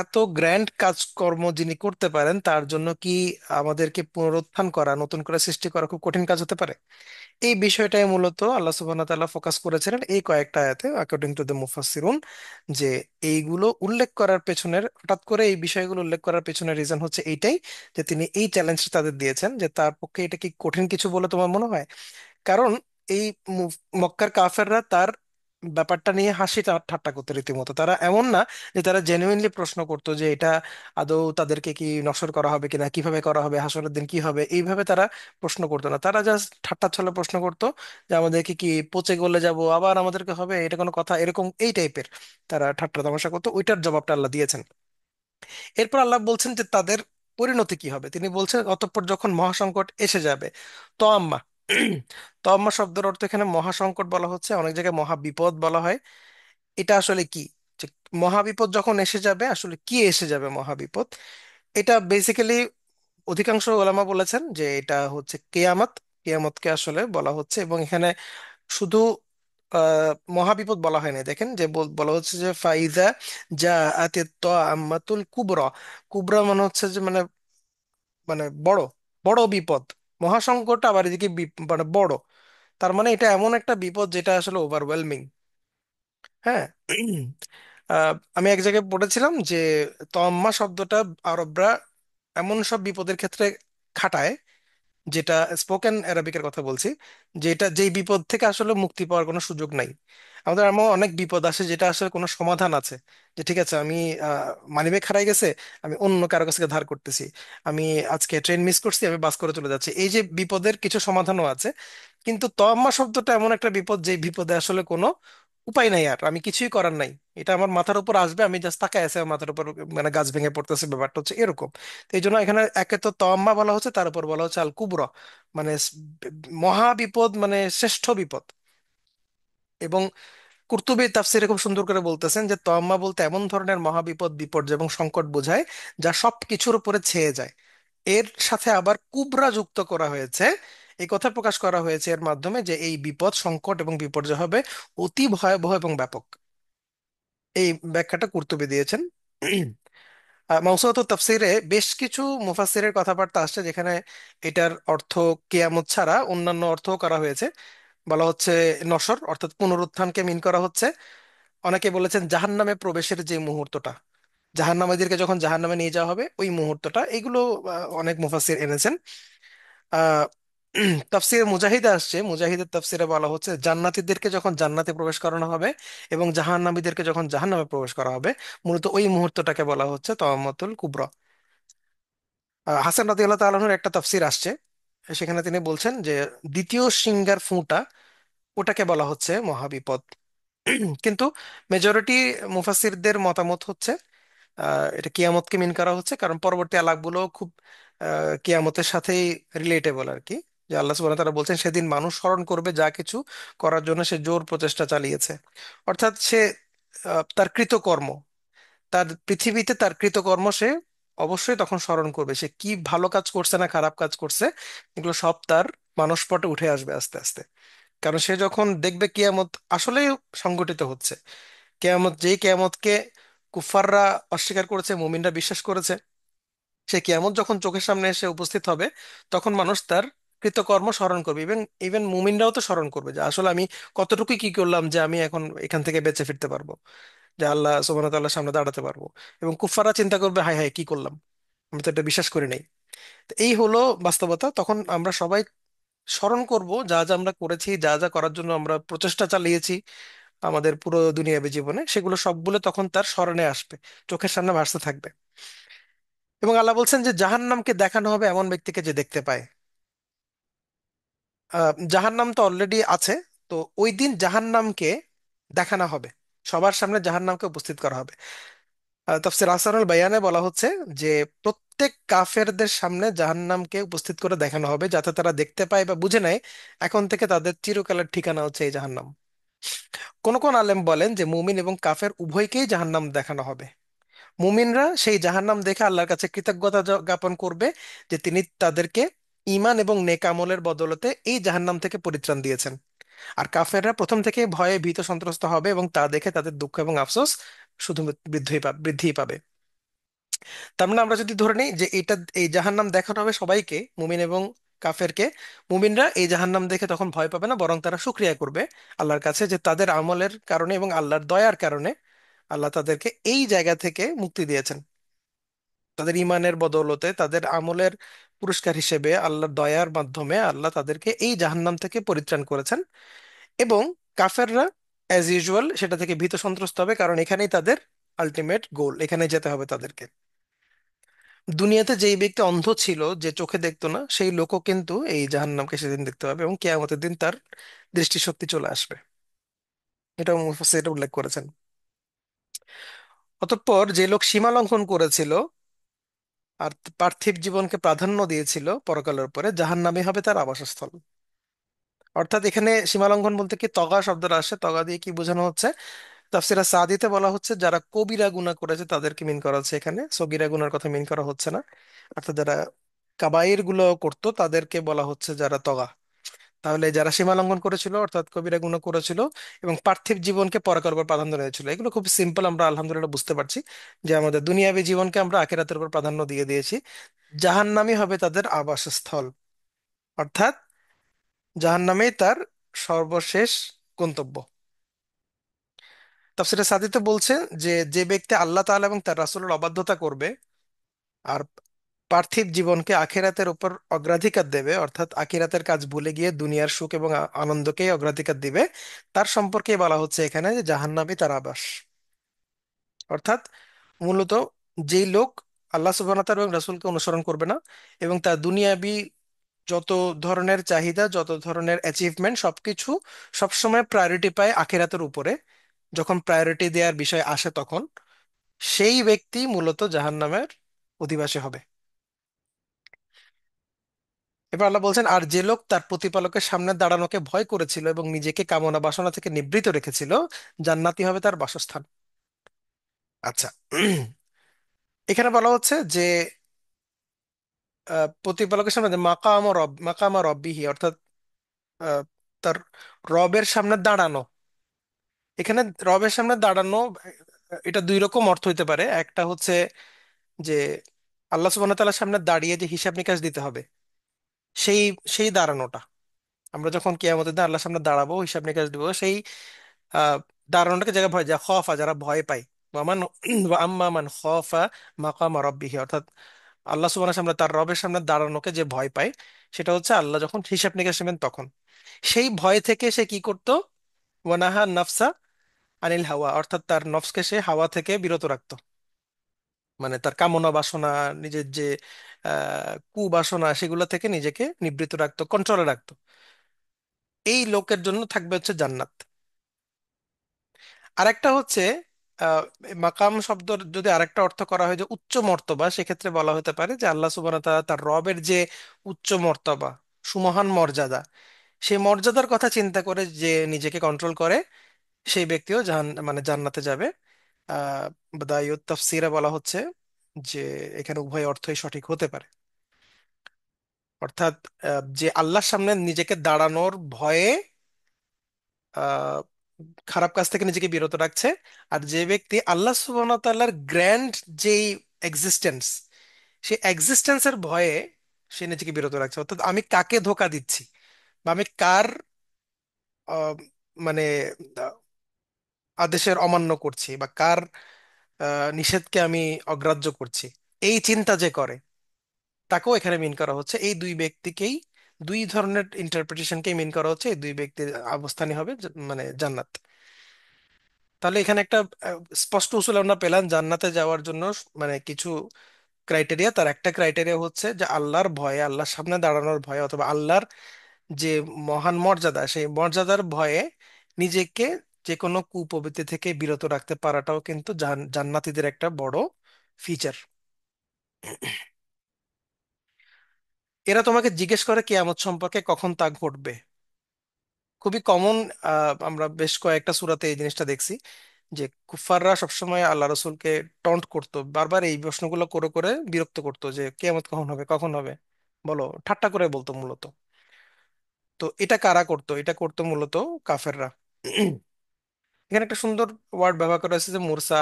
এত গ্র্যান্ড কাজকর্ম যিনি করতে পারেন, তার জন্য কি আমাদেরকে পুনরুত্থান করা, নতুন করে সৃষ্টি করা খুব কঠিন কাজ হতে পারে? এই বিষয়টাই মূলত আল্লাহ সুবহানাহু ওয়া তাআলা ফোকাস করেছিলেন এই কয়েকটা আয়াতে, অ্যাকর্ডিং টু দ্য মুফাসসিরুন। যে এইগুলো উল্লেখ করার পেছনের, হঠাৎ করে এই বিষয়গুলো উল্লেখ করার পেছনের রিজন হচ্ছে এইটাই, যে তিনি এই চ্যালেঞ্জটা তাদের দিয়েছেন, যে তার পক্ষে এটা কি কঠিন কিছু বলে তোমার মনে হয়? কারণ এই মক্কার কাফেররা তার ব্যাপারটা নিয়ে হাসি ঠাট্টা করতো রীতিমতো। তারা এমন না যে তারা জেনুইনলি প্রশ্ন করতো যে এটা আদৌ তাদেরকে কি নসর করা হবে কিনা, কিভাবে করা হবে, হাসরের দিন কি হবে, এইভাবে তারা প্রশ্ন করতো না। তারা জাস্ট ঠাট্টা ছলে প্রশ্ন করতো যে আমাদেরকে কি পচে গলে যাব, আবার আমাদেরকে হবে, এটা কোনো কথা, এরকম এই টাইপের তারা ঠাট্টা তামাশা করতো। ওইটার জবাবটা আল্লাহ দিয়েছেন। এরপর আল্লাহ বলছেন যে তাদের পরিণতি কি হবে। তিনি বলছেন অতঃপর যখন মহাসংকট এসে যাবে, তো আম্মা তো আম্মা শব্দের অর্থ এখানে মহাসংকট বলা হচ্ছে, অনেক জায়গায় মহাবিপদ বলা হয়। এটা আসলে কি, যে মহাবিপদ যখন এসে যাবে, আসলে কি এসে যাবে মহাবিপদ? এটা বেসিক্যালি অধিকাংশ ওলামা বলেছেন যে এটা হচ্ছে কেয়ামত। কেয়ামতকে আসলে বলা হচ্ছে, এবং এখানে শুধু মহাবিপদ বলা হয় না, দেখেন যে বলা হচ্ছে যে ফাইজা যা আতে আম্মাতুল কুবরা। কুবরা মানে হচ্ছে যে মানে মানে বড়, বড় বিপদ। মহাসংকট আবার এদিকে মানে বড়, তার মানে এটা এমন একটা বিপদ যেটা আসলে ওভারওয়েলমিং। হ্যাঁ। আমি এক জায়গায় পড়েছিলাম যে তম্মা শব্দটা আরবরা এমন সব বিপদের ক্ষেত্রে খাটায়, যেটা স্পোকেন অ্যারাবিকের কথা বলছি, যেটা যেই বিপদ থেকে আসলে মুক্তি পাওয়ার কোনো সুযোগ নাই। আমাদের এমন অনেক বিপদ আসে যেটা আসলে কোনো সমাধান আছে, যে ঠিক আছে আমি মানিব্যাগ হারাই গেছে, আমি অন্য কারো কাছ থেকে ধার করতেছি, আমি আজকে ট্রেন মিস করছি, আমি বাস করে চলে যাচ্ছি, এই যে বিপদের কিছু সমাধানও আছে। কিন্তু তম্মা শব্দটা এমন একটা বিপদ যে বিপদে আসলে কোনো উপায় নাই, আর আমি কিছুই করার নাই, এটা আমার মাথার উপর আসবে, আমি জাস্ট তাকায় আছে আমার মাথার উপর, মানে গাছ ভেঙে পড়তেছে, ব্যাপারটা হচ্ছে এরকম। তো এই জন্য এখানে একে তো তম্মা বলা হচ্ছে, তার উপর বলা হচ্ছে আল কুবরা, মানে মহা বিপদ, মানে শ্রেষ্ঠ বিপদ। এবং কুরতুবী তাফসীরে খুব সুন্দর করে বলতেছেন যে তম্মা বলতে এমন ধরনের মহাবিপদ, বিপর্যয় এবং সংকট বোঝায় যা সব কিছুর উপরে ছেয়ে যায়। এর সাথে আবার কুবরা যুক্ত করা হয়েছে, এই কথা প্রকাশ করা হয়েছে এর মাধ্যমে যে এই বিপদ, সংকট এবং বিপর্যয় হবে অতি ভয়াবহ এবং ব্যাপক। এই ব্যাখ্যাটা কুরতুবী দিয়েছেন। মাউসুআতুত তাফসীরে বেশ কিছু মুফাসসিরের কথাবার্তা আসছে যেখানে এটার অর্থ কিয়ামত ছাড়া অন্যান্য অর্থও করা হয়েছে। বলা হচ্ছে নসর, অর্থাৎ পুনরুত্থানকে মিন করা হচ্ছে। অনেকে বলেছেন জাহান্নামে প্রবেশের যে মুহূর্তটা, জাহান্নামীদেরকে যখন জাহান্নামে নিয়ে যাওয়া হবে ওই মুহূর্তটা, এগুলো অনেক মুফাসসির এনেছেন। আহ তাফসিরে মুজাহিদে আসছে, মুজাহিদের তাফসিরে বলা হচ্ছে জান্নাতীদেরকে যখন জান্নাতে প্রবেশ করানো হবে এবং জাহান্নামীদেরকে যখন জাহান্নামে প্রবেশ করা হবে, মূলত ওই মুহূর্তটাকে বলা হচ্ছে তওয়ামাতুল কুবরা। হাসান রাদিয়াল্লাহু তাআলার একটা তাফসির আসছে, সেখানে তিনি বলছেন যে দ্বিতীয় সিংহার ফুঁটা, ওটাকে বলা হচ্ছে মহাবিপদ। কিন্তু মেজরিটি মুফাসসিরদের মতামত হচ্ছে এটা কিয়ামতকে মিন করা হচ্ছে, কারণ পরবর্তী আলাপগুলো খুব কিয়ামতের সাথেই রিলেটেবল আর কি। যে আল্লাহ সুবহানাহু ওয়া তাআলা বলছেন সেদিন মানুষ স্মরণ করবে যা কিছু করার জন্য সে জোর প্রচেষ্টা চালিয়েছে। অর্থাৎ সে তার কৃতকর্ম, তার পৃথিবীতে তার কৃতকর্ম সে অবশ্যই তখন স্মরণ করবে, সে কি ভালো কাজ করছে না খারাপ কাজ করছে, এগুলো সব তার মানসপটে উঠে আসবে আস্তে আস্তে। কারণ সে যখন দেখবে কিয়ামত আসলেই সংঘটিত হচ্ছে, কেয়ামত, যেই কেয়ামতকে কুফাররা অস্বীকার করেছে মুমিনরা বিশ্বাস করেছে, সে কেয়ামত যখন চোখের সামনে এসে উপস্থিত হবে, তখন মানুষ তার কৃতকর্ম স্মরণ করবে। ইভেন ইভেন মুমিনরাও তো স্মরণ করবে যে আসলে আমি কতটুকু কি করলাম যে আমি এখন এখান থেকে বেঁচে ফিরতে পারবো, যে আল্লাহ সুবহানাহু ওয়া তাআলার সামনে দাঁড়াতে পারবো। এবং কুফাররা চিন্তা করবে হায় হায় কি করলাম, আমি তো এটা বিশ্বাস করি নাই। তো এই হলো বাস্তবতা, তখন আমরা সবাই স্মরণ করব যা যা আমরা করেছি, যা যা করার জন্য আমরা প্রচেষ্টা চালিয়েছি আমাদের পুরো দুনিয়াবী জীবনে, সেগুলো সবগুলো তখন তার স্মরণে আসবে, চোখের সামনে ভাসতে থাকবে। এবং আল্লাহ বলছেন যে জাহান্নামকে দেখানো হবে এমন ব্যক্তিকে যে দেখতে পায়। জাহান্নাম তো অলরেডি আছে, তো ওই দিন জাহান্নামকে দেখানো হবে, সবার সামনে জাহান্নামকে উপস্থিত করা হবে। তাফসীর আহসানুল বায়ানে বলা হচ্ছে যে প্রত্যেক কাফেরদের সামনে জাহান্নামকে উপস্থিত করে দেখানো হবে, যাতে তারা দেখতে পায় বা বুঝে নেয় এখন থেকে তাদের চিরকালের ঠিকানা হচ্ছে এই জাহান্নাম। কোন কোন আলেম বলেন যে মুমিন এবং কাফের উভয়কেই জাহান্নাম দেখানো হবে। মুমিনরা সেই জাহান্নাম দেখে আল্লাহর কাছে কৃতজ্ঞতা জ্ঞাপন করবে যে তিনি তাদেরকে ঈমান এবং নেক আমলের বদলতে এই জাহান্নাম থেকে পরিত্রাণ দিয়েছেন। আর কাফেররা প্রথম থেকে ভয়ে ভীত সন্ত্রস্ত হবে এবং তা দেখে তাদের দুঃখ এবং আফসোস শুধু বৃদ্ধিই পাবে। তার মানে আমরা যদি ধরে নিই যে এটা, এই জাহান্নাম দেখানো হবে সবাইকে, মুমিন এবং কাফেরকে, মুমিনরা এই জাহান্নাম দেখে তখন ভয় পাবে না, বরং তারা শুকরিয়া করবে আল্লাহর কাছে যে তাদের আমলের কারণে এবং আল্লাহর দয়ার কারণে আল্লাহ তাদেরকে এই জায়গা থেকে মুক্তি দিয়েছেন। তাদের ইমানের বদৌলতে, তাদের আমলের পুরস্কার হিসেবে, আল্লাহর দয়ার মাধ্যমে আল্লাহ তাদেরকে এই জাহান্নাম থেকে পরিত্রাণ করেছেন। এবং কাফেররা অ্যাজ ইউজুয়াল সেটা থেকে ভীত সন্ত্রস্ত হবে, কারণ এখানেই তাদের আলটিমেট গোল, এখানে যেতে হবে তাদেরকে। দুনিয়াতে যেই ব্যক্তি অন্ধ ছিল, যে চোখে দেখতো না, সেই লোকও কিন্তু এই জাহান্নামকে সেদিন দেখতে পাবে এবং কিয়ামতের দিন তার দৃষ্টিশক্তি চলে আসবে। এটা মুফাসসির উল্লেখ করেছেন। অতঃপর যে লোক সীমা লঙ্ঘন করেছিল আর পার্থিব জীবনকে প্রাধান্য দিয়েছিল পরকালের উপরে, জাহান্নামই হবে তার আবাসস্থল। অর্থাৎ এখানে সীমালঙ্ঘন বলতে কি তগা শব্দটা আসে, তগা দিয়ে কি বোঝানো হচ্ছে, তাফসিরে সাদিতে বলা হচ্ছে যারা কবিরা গুনাহ করেছে তাদেরকে মিন করা হচ্ছে, এখানে সগীরা গুনার কথা মিন করা হচ্ছে না। অর্থাৎ যারা কাবাইর গুলো করতো তাদেরকে বলা হচ্ছে যারা তগা। তাহলে যারা সীমা লঙ্ঘন করেছিল অর্থাৎ কবিরা গুনাহ করেছিল এবং পার্থিব জীবনকে পরকালের উপর প্রাধান্য দিয়েছিল, এগুলো খুব সিম্পল, আমরা আলহামদুলিল্লাহ বুঝতে পারছি যে আমাদের দুনিয়াবী জীবনকে আমরা আখিরাতের উপর প্রাধান্য দিয়ে দিয়েছি। জাহান্নামই হবে তাদের আবাসস্থল, অর্থাৎ জাহান্নামেই তার সর্বশেষ গন্তব্য। তাফসীরে সাদিতে বলছে যে যে ব্যক্তি আল্লাহ তাআলা এবং তার রাসূলের অবাধ্যতা করবে আর পার্থিব জীবনকে আখিরাতের উপর অগ্রাধিকার দেবে, অর্থাৎ আখিরাতের কাজ ভুলে গিয়ে দুনিয়ার সুখ এবং আনন্দকেই অগ্রাধিকার দিবে, তার সম্পর্কে বলা হচ্ছে এখানে যে জাহান্নামই তার আবাস। অর্থাৎ মূলত যেই লোক আল্লাহ সুবহানাহু ওয়া তাআলা এবং রাসূলকে অনুসরণ করবে না এবং তার দুনিয়াবি যত ধরনের চাহিদা, যত ধরনের অ্যাচিভমেন্ট সবকিছু সবসময় প্রায়োরিটি পায় আখিরাতের উপরে, যখন প্রায়োরিটি দেওয়ার বিষয় আসে তখন সেই ব্যক্তি মূলত জাহান্নামের অধিবাসী হবে। এবার আল্লাহ বলছেন, আর যে লোক তার প্রতিপালকের সামনে দাঁড়ানোকে ভয় করেছিল এবং নিজেকে কামনা বাসনা থেকে নিবৃত রেখেছিল, জান্নাতি হবে তার বাসস্থান। আচ্ছা, এখানে বলা হচ্ছে যে প্রতিপালকের সামনে যে মাকাম রব্বিহি, অর্থাৎ আহ, তার রবের সামনে দাঁড়ানো। এখানে রবের সামনে দাঁড়ানো, এটা দুই রকম অর্থ হইতে পারে। একটা হচ্ছে যে আল্লাহ সুবহানাহু ওয়া তাআলার সামনে দাঁড়িয়ে যে হিসাব নিকাশ দিতে হবে, সেই সেই দাঁড়ানোটা। আমরা যখন কিয়ামতের দিন আল্লাহর সামনে দাঁড়াবো, হিসাব নিকাশ দিব, সেই আহ দাঁড়ানোটাকে জায়গায় ভয়, যা খফা, যারা ভয় পায়। ওয়ামান আম্মা মান খফা মাকাম রাব্বিহি, অর্থাৎ আল্লাহ সুবহানাহু সামনে, তার রবের সামনে দাঁড়ানোকে যে ভয় পায়, সেটা হচ্ছে আল্লাহ যখন হিসাব নিকাশ নেবেন তখন। সেই ভয় থেকে সে কি করত? ওয়ানাহা নাফসা আনিল হাওয়া, অর্থাৎ তার নফসকে সে হাওয়া থেকে বিরত রাখতো। মানে তার কামনা বাসনা, নিজের যে কুবাসনা, সেগুলো থেকে নিজেকে নিবৃত্ত রাখতো, কন্ট্রোলে রাখতো। এই লোকের জন্য থাকবে হচ্ছে জান্নাত। আরেকটা হচ্ছে আহ, মাকাম শব্দর যদি আরেকটা অর্থ করা হয় যে উচ্চ মর্তবা, সেক্ষেত্রে বলা হতে পারে যে আল্লাহ সুবহানাহু ওয়া তাআলা তার রবের যে উচ্চ মর্তবা, সুমহান মর্যাদা, সেই মর্যাদার কথা চিন্তা করে যে নিজেকে কন্ট্রোল করে, সেই ব্যক্তিও মানে জান্নাতে যাবে। আহ বাদায়ুত তাফসিরে বলা হচ্ছে যে এখানে উভয় অর্থই সঠিক হতে পারে। অর্থাৎ যে আল্লাহর সামনে নিজেকে দাঁড়ানোর ভয়ে আহ খারাপ কাজ থেকে নিজেকে বিরত রাখছে, আর যে ব্যক্তি আল্লাহ সুবহানাহু ওয়া তাআলার গ্র্যান্ড যেই এক্সিস্টেন্স, সেই এক্সিস্টেন্সের ভয়ে সে নিজেকে বিরত রাখছে। অর্থাৎ আমি কাকে ধোকা দিচ্ছি, বা আমি কার আহ, মানে আহ, আদেশের অমান্য করছি, বা কার নিষেধকে আমি অগ্রাহ্য করছি, এই চিন্তা যে করে, তাকেও এখানে মিন করা হচ্ছে। এই দুই ব্যক্তিকেই, দুই ধরনের ইন্টারপ্রিটেশনকেই মিন করা হচ্ছে। এই দুই ব্যক্তির অবস্থানই হবে মানে জান্নাত। তাহলে এখানে একটা স্পষ্ট উসুল আমরা পেলাম জান্নাতে যাওয়ার জন্য। মানে কিছু ক্রাইটেরিয়া, তার একটা ক্রাইটেরিয়া হচ্ছে যে আল্লাহর ভয়ে, আল্লাহর সামনে দাঁড়ানোর ভয়ে, অথবা আল্লাহর যে মহান মর্যাদা, সেই মর্যাদার ভয়ে নিজেকে যে কোনো কুপ্রবৃত্তি থেকে বিরত রাখতে পারাটাও কিন্তু জান্নাতীদের একটা বড় ফিচার। এরা তোমাকে জিজ্ঞেস করে কিয়ামত সম্পর্কে, কখন তা ঘটবে। খুবই কমন। আমরা বেশ কয়েকটা সূরাতে এই জিনিসটা দেখছি যে কুফাররা সবসময় আল্লাহ রসুলকে টন্ট করতো, বারবার এই প্রশ্নগুলো করে করে বিরক্ত করতো যে কিয়ামত কখন হবে, কখন হবে, বলো, ঠাট্টা করে বলতো মূলত। তো এটা কারা করতো? এটা করতো মূলত কাফেররা। এখানে একটা সুন্দর ওয়ার্ড ব্যবহার করা হয়েছে যে মুরসা,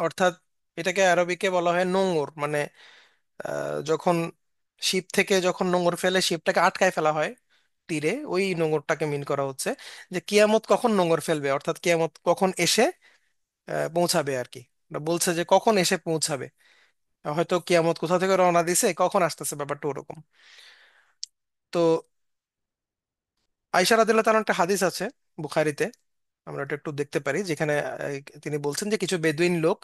অর্থাৎ এটাকে আরবিকে বলা হয় নোঙর। মানে যখন শিপ থেকে যখন নোঙর ফেলে শিপটাকে আটকায় ফেলা হয় তীরে, ওই নোঙরটাকে মিন করা হচ্ছে। যে কিয়ামত কখন নোঙর ফেলবে, অর্থাৎ কিয়ামত কখন এসে পৌঁছাবে আর কি। ওটা বলছে যে কখন এসে পৌঁছাবে, হয়তো কিয়ামত কোথা থেকে রওনা দিছে, কখন আসতেছে, ব্যাপারটা ওরকম। তো আয়েশা রাদিয়াল্লাহু তাআলার একটা হাদিস আছে বুখারীতে, আমরা এটা একটু দেখতে পারি, যেখানে তিনি বলছেন যে কিছু বেদুইন লোক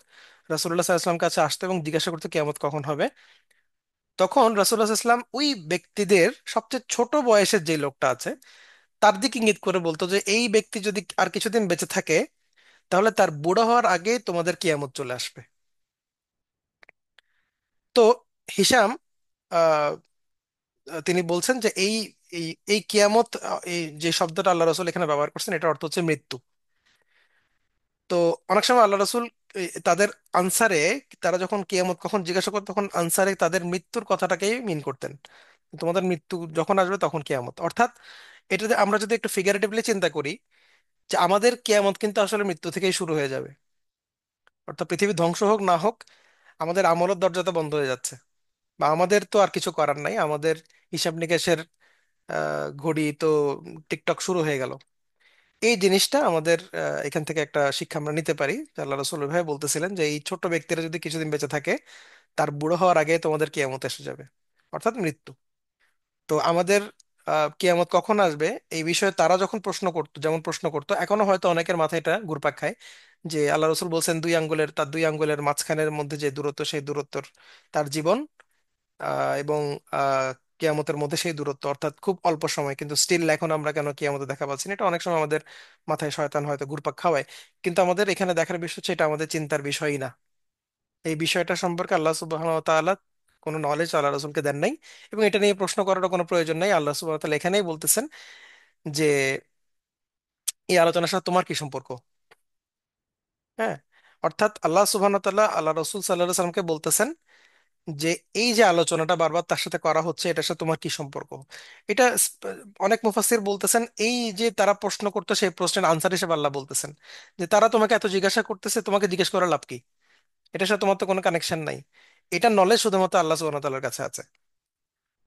রাসূলুল্লাহ সাল্লাল্লাহু আলাইহি ওয়াসাল্লাম কাছে আসতো এবং জিজ্ঞাসা করতো কিয়ামত কখন হবে। তখন রাসূলুল্লাহ সাল্লাল্লাহু আলাইহি ওয়াসাল্লাম ওই ব্যক্তিদের সবচেয়ে ছোট বয়সের যে লোকটা আছে তার দিকে ইঙ্গিত করে বলতো যে এই ব্যক্তি যদি আর কিছুদিন বেঁচে থাকে, তাহলে তার বুড়ো হওয়ার আগে তোমাদের কিয়ামত চলে আসবে। তো হিসাম আহ, তিনি বলছেন যে এই এই এই কিয়ামত, এই যে শব্দটা আল্লাহ রসুল এখানে ব্যবহার করছেন, এটা অর্থ হচ্ছে মৃত্যু। তো অনেক সময় আল্লাহ রসুল তাদের আনসারে, তারা যখন কিয়ামত কখন জিজ্ঞাসা করতো, তখন আনসারে তাদের মৃত্যুর কথাটাকেই মিন করতেন। তোমাদের মৃত্যু যখন আসবে তখন কিয়ামত, অর্থাৎ এটাতে আমরা যদি একটু ফিগারেটিভলি চিন্তা করি, যে আমাদের কিয়ামত কিন্তু আসলে মৃত্যু থেকেই শুরু হয়ে যাবে। অর্থাৎ পৃথিবী ধ্বংস হোক না হোক, আমাদের আমলের দরজা তো বন্ধ হয়ে যাচ্ছে, বা আমাদের তো আর কিছু করার নাই, আমাদের হিসাব নিকেশের ঘড়ি তো টিকটক শুরু হয়ে গেল। এই জিনিসটা আমাদের এখান থেকে একটা শিক্ষা আমরা নিতে পারি যে আল্লাহ রসুল ভাই বলতেছিলেন যে এই ছোট্ট ব্যক্তিরা যদি কিছুদিন বেঁচে থাকে, তার বুড়ো হওয়ার আগে তোমাদের কিয়ামত এসে যাবে, অর্থাৎ মৃত্যু। তো আমাদের কিয়ামত কখন আসবে এই বিষয়ে তারা যখন প্রশ্ন করতো, যেমন প্রশ্ন করতো, এখনো হয়তো অনেকের মাথায় এটা ঘুরপাক খায় যে আল্লাহ রসুল বলছেন তার দুই আঙ্গুলের মাঝখানের মধ্যে যে দূরত্ব, সেই দূরত্বর তার জীবন, এবং কিয়ামতের মধ্যে সেই দূরত্ব, অর্থাৎ খুব অল্প সময়, কিন্তু স্টিল এখন আমরা কেন কিয়ামতে দেখা পাচ্ছি না। এটা অনেক সময় আমাদের মাথায় শয়তান হয়তো ঘুরপাক খাওয়ায়, কিন্তু আমাদের এখানে দেখার বিষয় হচ্ছে এটা আমাদের চিন্তার বিষয়ই না। এই বিষয়টা সম্পর্কে আল্লাহ সুবহানাহু ওয়া তাআলা কোনো নলেজ আল্লাহ রাসূলকে দেন নাই, এবং এটা নিয়ে প্রশ্ন করারও কোনো প্রয়োজন নাই। আল্লাহ সুবহানাহু ওয়া তাআলা এখানেই বলতেছেন যে এই আলোচনার সাথে তোমার কি সম্পর্ক। হ্যাঁ, অর্থাৎ আল্লাহ সুবহানাহু ওয়া তাআলা আল্লাহ রাসূল সাল্লাল্লাহু আলাইহি সাল্লামকে বলতেছেন যে এই যে আলোচনাটা বারবার তার সাথে করা হচ্ছে, এটার সাথে তোমার কি সম্পর্ক। এটা অনেক মুফাসসির বলতেছেন এই যে তারা প্রশ্ন করতো, সেই প্রশ্নের আনসার হিসেবে আল্লাহ বলতেছেন যে তারা তোমাকে এত জিজ্ঞাসা করতেছে, তোমাকে জিজ্ঞেস করার লাভ কি, এটার সাথে তোমার তো কোনো কানেকশন নাই। এটা নলেজ শুধুমাত্র আল্লাহ সুবহানাহু ওয়া তাআলার কাছে আছে।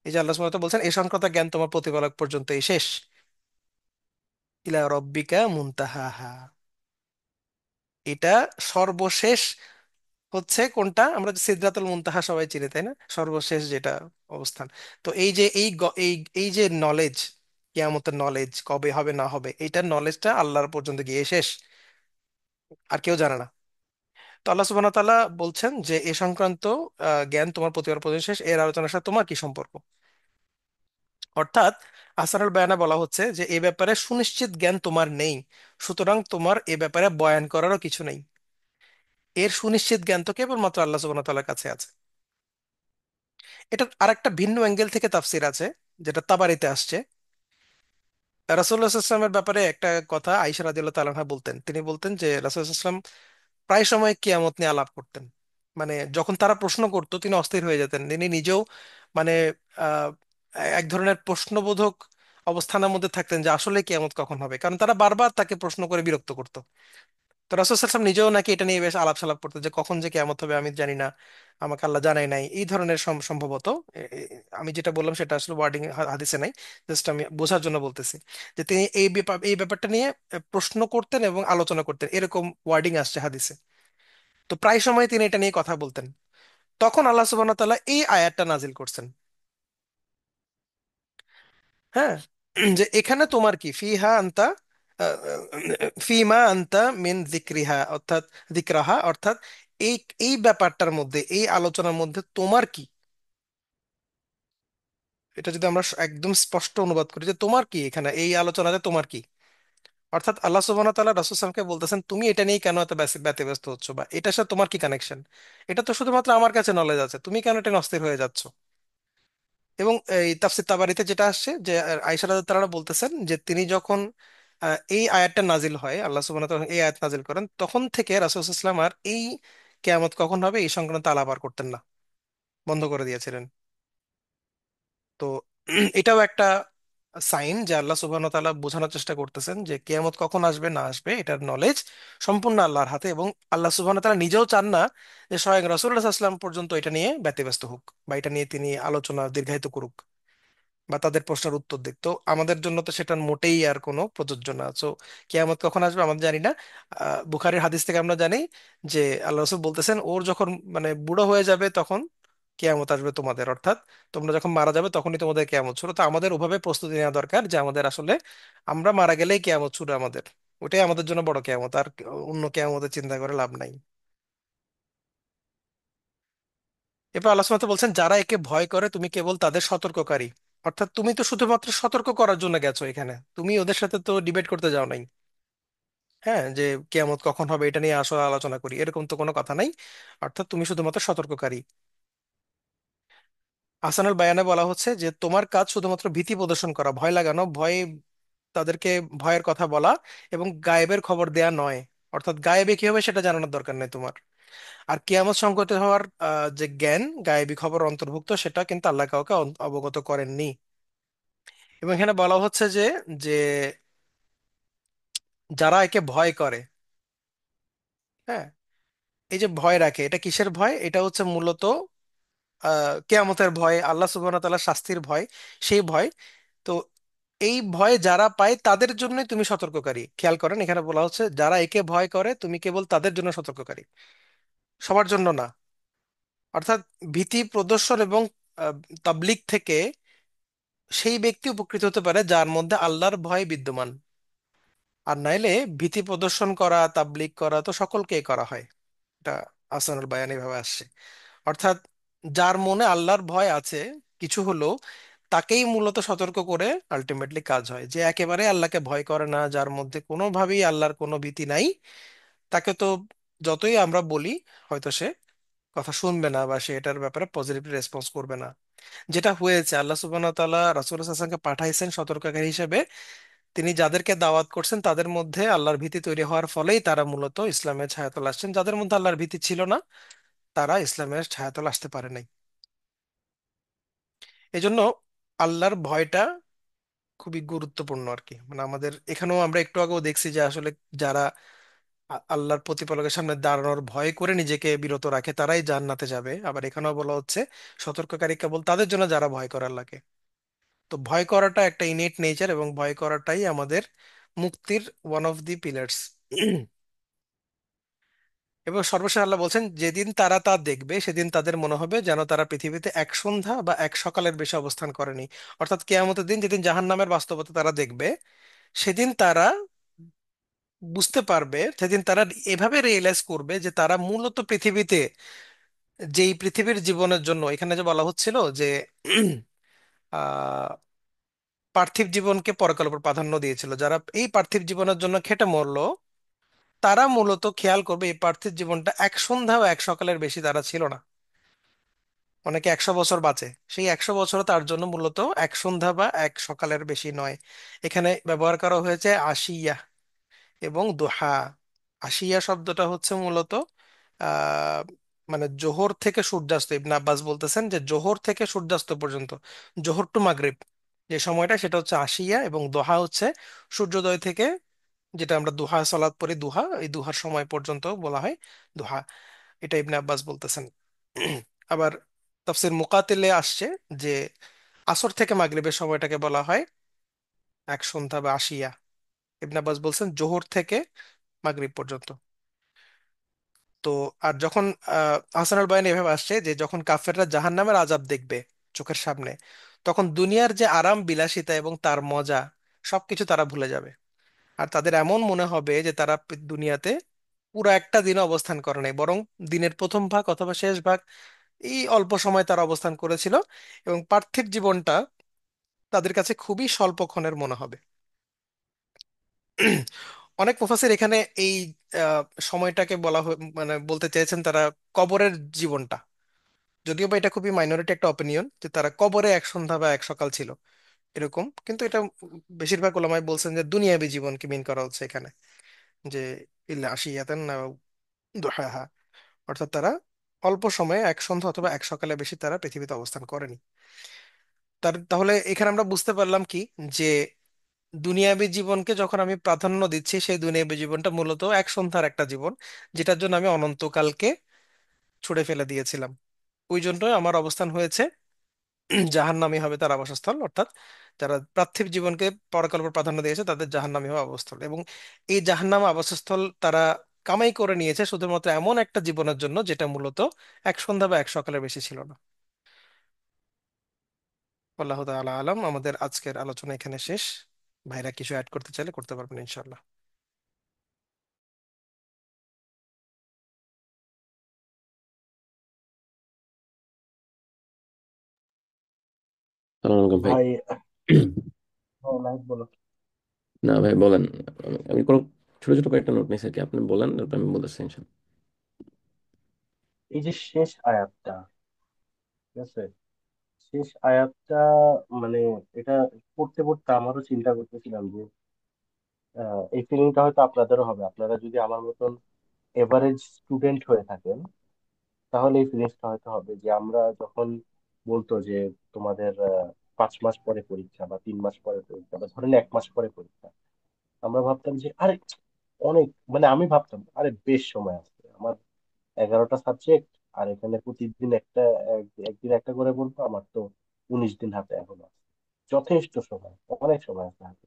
এই যে আল্লাহ সুবহানাহু ওয়া তাআলা বলছেন এই সংক্রান্ত জ্ঞান তোমার প্রতিপালক পর্যন্তই শেষ। ইলা রব্বিকা মুনতাহাহা, এটা সর্বশেষ হচ্ছে কোনটা, আমরা যে সিদরাতুল মুনতাহা সবাই চিনি তাই না, সর্বশেষ যেটা অবস্থান। তো এই যে এই যে নলেজ, কিয়ামতের নলেজ কবে হবে না হবে, এইটার নলেজটা আল্লাহর পর্যন্ত গিয়ে শেষ, আর কেউ জানে না। তো আল্লাহ সুবহানাহু ওয়া তাআলা বলছেন যে এ সংক্রান্ত জ্ঞান তোমার প্রতিপালক পর্যন্ত শেষ, এর আলোচনার সাথে তোমার কি সম্পর্ক। অর্থাৎ আসারুল বায়ানে বলা হচ্ছে যে এ ব্যাপারে সুনিশ্চিত জ্ঞান তোমার নেই, সুতরাং তোমার এ ব্যাপারে বয়ান করারও কিছু নেই। এর সুনিশ্চিত জ্ঞান তো কেবলমাত্র আল্লাহ সুবহানাহু ওয়া তাআলার কাছে আছে। এটা আরেকটা ভিন্ন অ্যাঙ্গেল থেকে তাফসির আছে, যেটা তাবারিতে আসছে। রাসূলুল্লাহ সাল্লাল্লাহু আলাইহি ওয়াসাল্লামের ব্যাপারে একটা কথা আয়েশা রাদিয়াল্লাহু তাআলা আনহা বলতেন, তিনি বলতেন যে রাসূলুল্লাহ সাল্লাল্লাহু আলাইহি ওয়াসাল্লাম প্রায় সময় কিয়ামত নিয়ে আলাপ করতেন। মানে যখন তারা প্রশ্ন করতো তিনি অস্থির হয়ে যেতেন, তিনি নিজেও মানে আহ এক ধরনের প্রশ্নবোধক অবস্থানের মধ্যে থাকতেন যে আসলে কিয়ামত কখন হবে, কারণ তারা বারবার তাকে প্রশ্ন করে বিরক্ত করতো। তো রাসূল সাল্লাল্লাহু আলাইহি ওয়াসাল্লাম নিজেও নাকি এটা নিয়ে বেশ আলাপ সালাপ করতেন যে কখন যে কিয়ামত হবে আমি জানি না, আমাকে আল্লাহ জানাই নাই, এই ধরনের সম্ভবত আমি যেটা বললাম সেটা আসলে ওয়ার্ডিং হাদিসে নাই, জাস্ট আমি বোঝার জন্য বলতেছি যে তিনি এই ব্যাপারটা নিয়ে প্রশ্ন করতেন এবং আলোচনা করতেন, এরকম ওয়ার্ডিং আসছে হাদিসে। তো প্রায় সময় তিনি এটা নিয়ে কথা বলতেন। তখন আল্লাহ সুবহানাহু ওয়া তাআলা এই আয়াতটা নাজিল করছেন। হ্যাঁ, যে এখানে তোমার কি ফিহা আনতা, ফিমা আনতা মিন যিকরিহা, অর্থাৎ যিকরাহা, অর্থাৎ এই এই ব্যাপারটার মধ্যে, এই আলোচনার মধ্যে তোমার কি। এটা যদি আমরা একদম স্পষ্ট অনুবাদ করি যে তোমার কি এখানে এই আলোচনাতে তোমার কি, অর্থাৎ আল্লাহ সুবহানাহু ওয়া তাআলা রাসূল সাল্লাল্লাহু আলাইহি ওয়াসাল্লামকে বলতেছেন তুমি এটা নিয়ে কেন এত ব্যতিব্যস্ত হচ্ছ, বা এটার সাথে তোমার কি কানেকশন, এটা তো শুধুমাত্র আমার কাছে নলেজ আছে, তুমি কেন এটা নিয়ে অস্থির হয়ে যাচ্ছ। এবং এই তাফসির তাবারিতে যেটা আসছে যে আয়েশা রাদিয়াল্লাহু তাআলা বলতেছেন যে তিনি যখন এই আয়াতটা নাজিল হয়, আল্লাহ সুবহানাহু ওয়া তাআলা এই আয়াত নাজিল করেন, তখন থেকে রাসূল সাল্লাল্লাহু আলাইহি ওয়াসাল্লাম আর এই কিয়ামত কখন হবে এই সংক্রান্ত আলাপ আর করতেন না, বন্ধ করে দিয়েছিলেন। তো এটাও একটা সাইন যে আল্লাহ সুবহানাহু ওয়া তাআলা বোঝানোর চেষ্টা করতেছেন যে কিয়ামত কখন আসবে না আসবে এটার নলেজ সম্পূর্ণ আল্লাহর হাতে, এবং আল্লাহ সুবহানাহু ওয়া তাআলা নিজেও চান না যে স্বয়ং রাসূলুল্লাহ সাল্লাল্লাহু আলাইহি ওয়াসাল্লাম পর্যন্ত এটা নিয়ে ব্যতিব্যস্ত হোক, বা এটা নিয়ে তিনি আলোচনা দীর্ঘায়িত করুক, বা তাদের প্রশ্নের উত্তর দিক। তো আমাদের জন্য তো সেটা মোটেই আর কোনো প্রযোজ্য না। সো কিয়ামত কখন আসবে আমরা জানি না। বুখারীর হাদিস থেকে আমরা জানি যে আল্লাহ রাসূল বলতেছেন ওর যখন মানে বুড়ো হয়ে যাবে তখন কিয়ামত আসবে তোমাদের, অর্থাৎ তোমরা যখন মারা যাবে তখনই তোমাদের কিয়ামত শুরু। তো আমাদের ওভাবে প্রস্তুতি নেওয়া দরকার যে আমাদের আসলে আমরা মারা গেলেই কিয়ামত শুরু আমাদের, ওটাই আমাদের জন্য বড় কিয়ামত, আর অন্য কিয়ামতের চিন্তা করে লাভ নাই। এরপর আল্লাহ সুবহানাহু ওয়া তাআলা বলছেন যারা একে ভয় করে তুমি কেবল তাদের সতর্ককারী, অর্থাৎ তুমি তো শুধুমাত্র সতর্ক করার জন্য গেছো এখানে, তুমি ওদের সাথে তো ডিবেট করতে যাও নাই। হ্যাঁ, যে কিয়ামত কখন হবে এটা নিয়ে আসো আলোচনা করি, এরকম তো কোনো কথা নাই। অর্থাৎ তুমি শুধুমাত্র সতর্ককারী। আহসানুল বায়ানে বলা হচ্ছে যে তোমার কাজ শুধুমাত্র ভীতি প্রদর্শন করা, ভয় লাগানো, তাদেরকে ভয়ের কথা বলা, এবং গায়েবের খবর দেয়া নয়। অর্থাৎ গায়েবে কি হবে সেটা জানানোর দরকার নেই তোমার। আর কিয়ামত সংঘটিত হওয়ার যে জ্ঞান গায়েবী খবর অন্তর্ভুক্ত, সেটা কিন্তু আল্লাহ কাউকে অবগত করেননি। এবং এখানে বলা হচ্ছে যে যে যারা একে ভয় করে, হ্যাঁ, এই যে ভয় রাখে, এটা কিসের ভয়, এটা হচ্ছে মূলত কেয়ামতের ভয়, আল্লাহ সুবহানাহু ওয়া তাআলার শাস্তির ভয়, সেই ভয়। তো এই ভয় যারা পায় তাদের জন্যই তুমি সতর্ককারী। খেয়াল করেন, এখানে বলা হচ্ছে যারা একে ভয় করে তুমি কেবল তাদের জন্য সতর্ককারী, সবার জন্য না। অর্থাৎ ভীতি প্রদর্শন এবং আহ, তাবলিগ থেকে সেই ব্যক্তি উপকৃত হতে পারে যার মধ্যে আল্লাহর ভয় বিদ্যমান। আর নাইলে ভীতি প্রদর্শন করা, তাবলিগ করা তো সকলকেই করা হয়। এটা আহসানুল বায়ান ভাবে আসছে। অর্থাৎ যার মনে আল্লাহর ভয় আছে কিছু হলো, তাকেই মূলত সতর্ক করে আলটিমেটলি কাজ হয়। যে একেবারে আল্লাহকে ভয় করে না, যার মধ্যে কোনোভাবেই আল্লাহর কোনো ভীতি নাই, তাকে তো যতই আমরা বলি হয়তো সে কথা শুনবে না, বা সে এটার ব্যাপারে পজিটিভ রেসপন্স করবে না। যেটা হয়েছে, আল্লাহ সুবহানাহু ওয়া তাআলা রাসূল সাল্লাল্লাহু আলাইহি ওয়াসাল্লামকে পাঠাইছেন সতর্ককারী হিসেবে। তিনি যাদেরকে দাওয়াত করছেন তাদের মধ্যে আল্লাহর ভীতি তৈরি হওয়ার ফলেই তারা মূলত ইসলামের ছায়াতলে আসছেন। যাদের মধ্যে আল্লাহর ভীতি ছিল না, তারা ইসলামের ছায়াতলে আসতে পারে নাই। এজন্য আল্লাহর ভয়টা খুবই গুরুত্বপূর্ণ আর কি। মানে আমাদের এখানেও আমরা একটু আগেও দেখছি যে আসলে যারা আল্লাহর প্রতিপালকের সামনে দাঁড়ানোর ভয় করে নিজেকে বিরত রাখে তারাই জান্নাতে যাবে। আবার এখানেও বলা হচ্ছে সতর্ককারী কেবল তাদের জন্য যারা ভয় করে আল্লাহকে। তো ভয় করাটা একটা ইনেট নেচার, এবং ভয় করাটাই আমাদের মুক্তির ওয়ান অফ দি পিলার্স। এবং সর্বশেষ আল্লাহ বলছেন, যেদিন তারা তা দেখবে সেদিন তাদের মনে হবে যেন তারা পৃথিবীতে এক সন্ধ্যা বা এক সকালের বেশি অবস্থান করেনি। অর্থাৎ কিয়ামতের দিন যেদিন জাহান্নামের বাস্তবতা তারা দেখবে, সেদিন তারা বুঝতে পারবে, সেদিন তারা এভাবে রিয়েলাইজ করবে যে তারা মূলত পৃথিবীতে যেই পৃথিবীর জীবনের জন্য, এখানে যে বলা হচ্ছিল যে আহ পার্থিব জীবনকে পরকালের উপর প্রাধান্য দিয়েছিল, যারা এই পার্থিব জীবনের জন্য খেটে মরলো, তারা মূলত খেয়াল করবে এই পার্থিব জীবনটা এক সন্ধ্যা বা এক সকালের বেশি তারা ছিল না। অনেকে 100 বছর বাঁচে, সেই 100 বছর তার জন্য মূলত এক সন্ধ্যা বা এক সকালের বেশি নয়। এখানে ব্যবহার করা হয়েছে আশিয়া এবং দোহা। আশিয়া শব্দটা হচ্ছে মূলত আহ মানে জোহর থেকে সূর্যাস্ত। ইবনে আব্বাস বলতেছেন যে জোহর থেকে সূর্যাস্ত পর্যন্ত, জোহর টু মাগরিব যে সময়টা, সেটা হচ্ছে আশিয়া। এবং দোহা হচ্ছে সূর্যোদয় থেকে, যেটা আমরা দুহা সালাত পড়ি, দুহা, এই দুহার সময় পর্যন্ত বলা হয় দুহা। এটা ইবনে আব্বাস বলতেছেন। আবার তাফসির মুকাতিলে আসছে যে আসর থেকে মাগরিবের সময়টাকে বলা হয় এক সন্ধ্যা বা আশিয়া। ইবনে আব্বাস বলছেন জোহর থেকে মাগরিব পর্যন্ত। তো আর যখন হাসানুল বায়ান এভাবে আসছে যে যখন কাফেররা জাহান্নামের আযাব দেখবে চোখের সামনে, তখন দুনিয়ার যে আরাম বিলাসিতা এবং তার মজা সবকিছু তারা ভুলে যাবে। আর তাদের এমন মনে হবে যে তারা দুনিয়াতে পুরো একটা দিন অবস্থান করে নাই, বরং দিনের প্রথম ভাগ অথবা শেষ ভাগ, এই অল্প সময় তারা অবস্থান করেছিল। এবং পার্থিব জীবনটা তাদের কাছে খুবই স্বল্পক্ষণের মনে হবে। অনেক মুফাসির এখানে এই আহ, সময়টাকে মানে বলতে চেয়েছেন তারা কবরের জীবনটা। যদিও বা এটা খুবই মাইনরিটি একটা অপিনিয়ন যে তারা কবরে এক সন্ধ্যা বা এক সকাল ছিল এরকম, কিন্তু এটা বেশিরভাগ ওলামাই বলছেন যে দুনিয়াবী জীবনকে মিন করা হচ্ছে এখানে। যে ইল্লা আশিয়াতান না দুহাহা, অর্থাৎ তারা অল্প সময়ে এক সন্ধ্যা অথবা এক সকালে বেশি তারা পৃথিবীতে অবস্থান করেনি। তাহলে এখানে আমরা বুঝতে পারলাম কি, যে দুনিয়াবী জীবনকে যখন আমি প্রাধান্য দিচ্ছি, সেই দুনিয়াবী জীবনটা মূলত এক সন্ধ্যার একটা জীবন, যেটার জন্য আমি অনন্তকালকে ছুড়ে ফেলে দিয়েছিলাম। ওই জন্যই আমার অবস্থান হয়েছে জাহান্নামী হবে তার আবাসস্থল। অর্থাৎ যারা পার্থিব জীবনকে পরকালের উপর প্রাধান্য দিয়েছে তাদের জাহান্নামী হবে আবাসস্থল। এবং এই জাহান্নাম আবাসস্থল তারা কামাই করে নিয়েছে শুধুমাত্র এমন একটা জীবনের জন্য যেটা মূলত এক সন্ধ্যা বা এক সকালের বেশি ছিল না। আল্লাহ তাআলা আলাম। আমাদের আজকের আলোচনা এখানে শেষ। ভাইরা কিছু অ্যাড করতে চাইলে করতে পারবেন ইনশাল্লাহ। সালাম আলাইকুম ভাই। ভাই, হ্যাঁ নাহিদ বলো। না ভাই বলেন। আমি কোনো ছোট ছোট কয়েকটা নোট নিয়েছি আর কি, আপনি বলেন, তারপর আমি বলতেছি ইনশাল্লাহ। এই যে শেষ আয়াতটা, ঠিক আছে, শেষ আয়াতটা মানে এটা পড়তে পড়তে আমারও চিন্তা করতেছিলাম যে এই ফিলিংটা হয়তো আপনাদেরও হবে। আপনারা যদি আমার মতন এভারেজ স্টুডেন্ট হয়ে থাকেন, তাহলে এই ফিলিংসটা হয়তো হবে যে আমরা যখন বলতো যে তোমাদের 5 মাস পরে পরীক্ষা বা 3 মাস পরে পরীক্ষা বা ধরেন 1 মাস পরে পরীক্ষা, আমরা ভাবতাম যে আরে অনেক, মানে আমি ভাবতাম আরে বেশ সময় আছে আমার, 11টা সাবজেক্ট, আর এখানে প্রতিদিন একদিন একটা করে বলবো, আমার তো 19 দিন হাতে এখনো আছে। যথেষ্ট সময়, অনেক সময় আছে হাতে।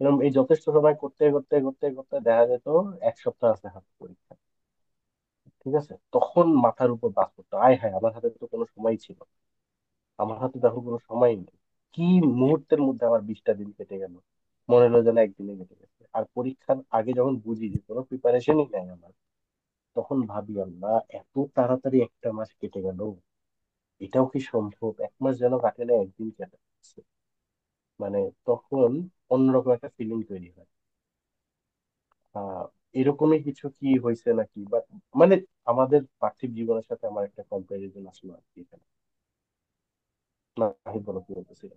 এরকম এই যথেষ্ট সময় করতে করতে করতে করতে দেখা যেত 1 সপ্তাহ আছে হাতে পরীক্ষা। ঠিক আছে, তখন মাথার উপর বাজ পড়তো, আয় হায় আমার হাতে তো কোনো সময় ছিল, আমার হাতে তখন কোনো সময় নেই। কি মুহূর্তের মধ্যে আমার 20টা দিন কেটে গেল, মনে হলো যেন একদিনে কেটে গেছে। আর পরীক্ষার আগে যখন বুঝি যে কোনো প্রিপারেশনই নাই আমার, তখন ভাবি আল্লাহ এত তাড়াতাড়ি 1টা মাস কেটে গেল, এটাও কি সম্ভব? 1 মাস যেন কাটে না, একদিন কেটে যাচ্ছে। মানে তখন অন্যরকম একটা ফিলিং তৈরি হয়। আহ এরকমই কিছু কি হয়েছে নাকি, বাট মানে আমাদের পার্থিব জীবনের সাথে আমার একটা কম্পারিজন আসলো আর কি এখানে। না আমি বলো কি বলতেছিল।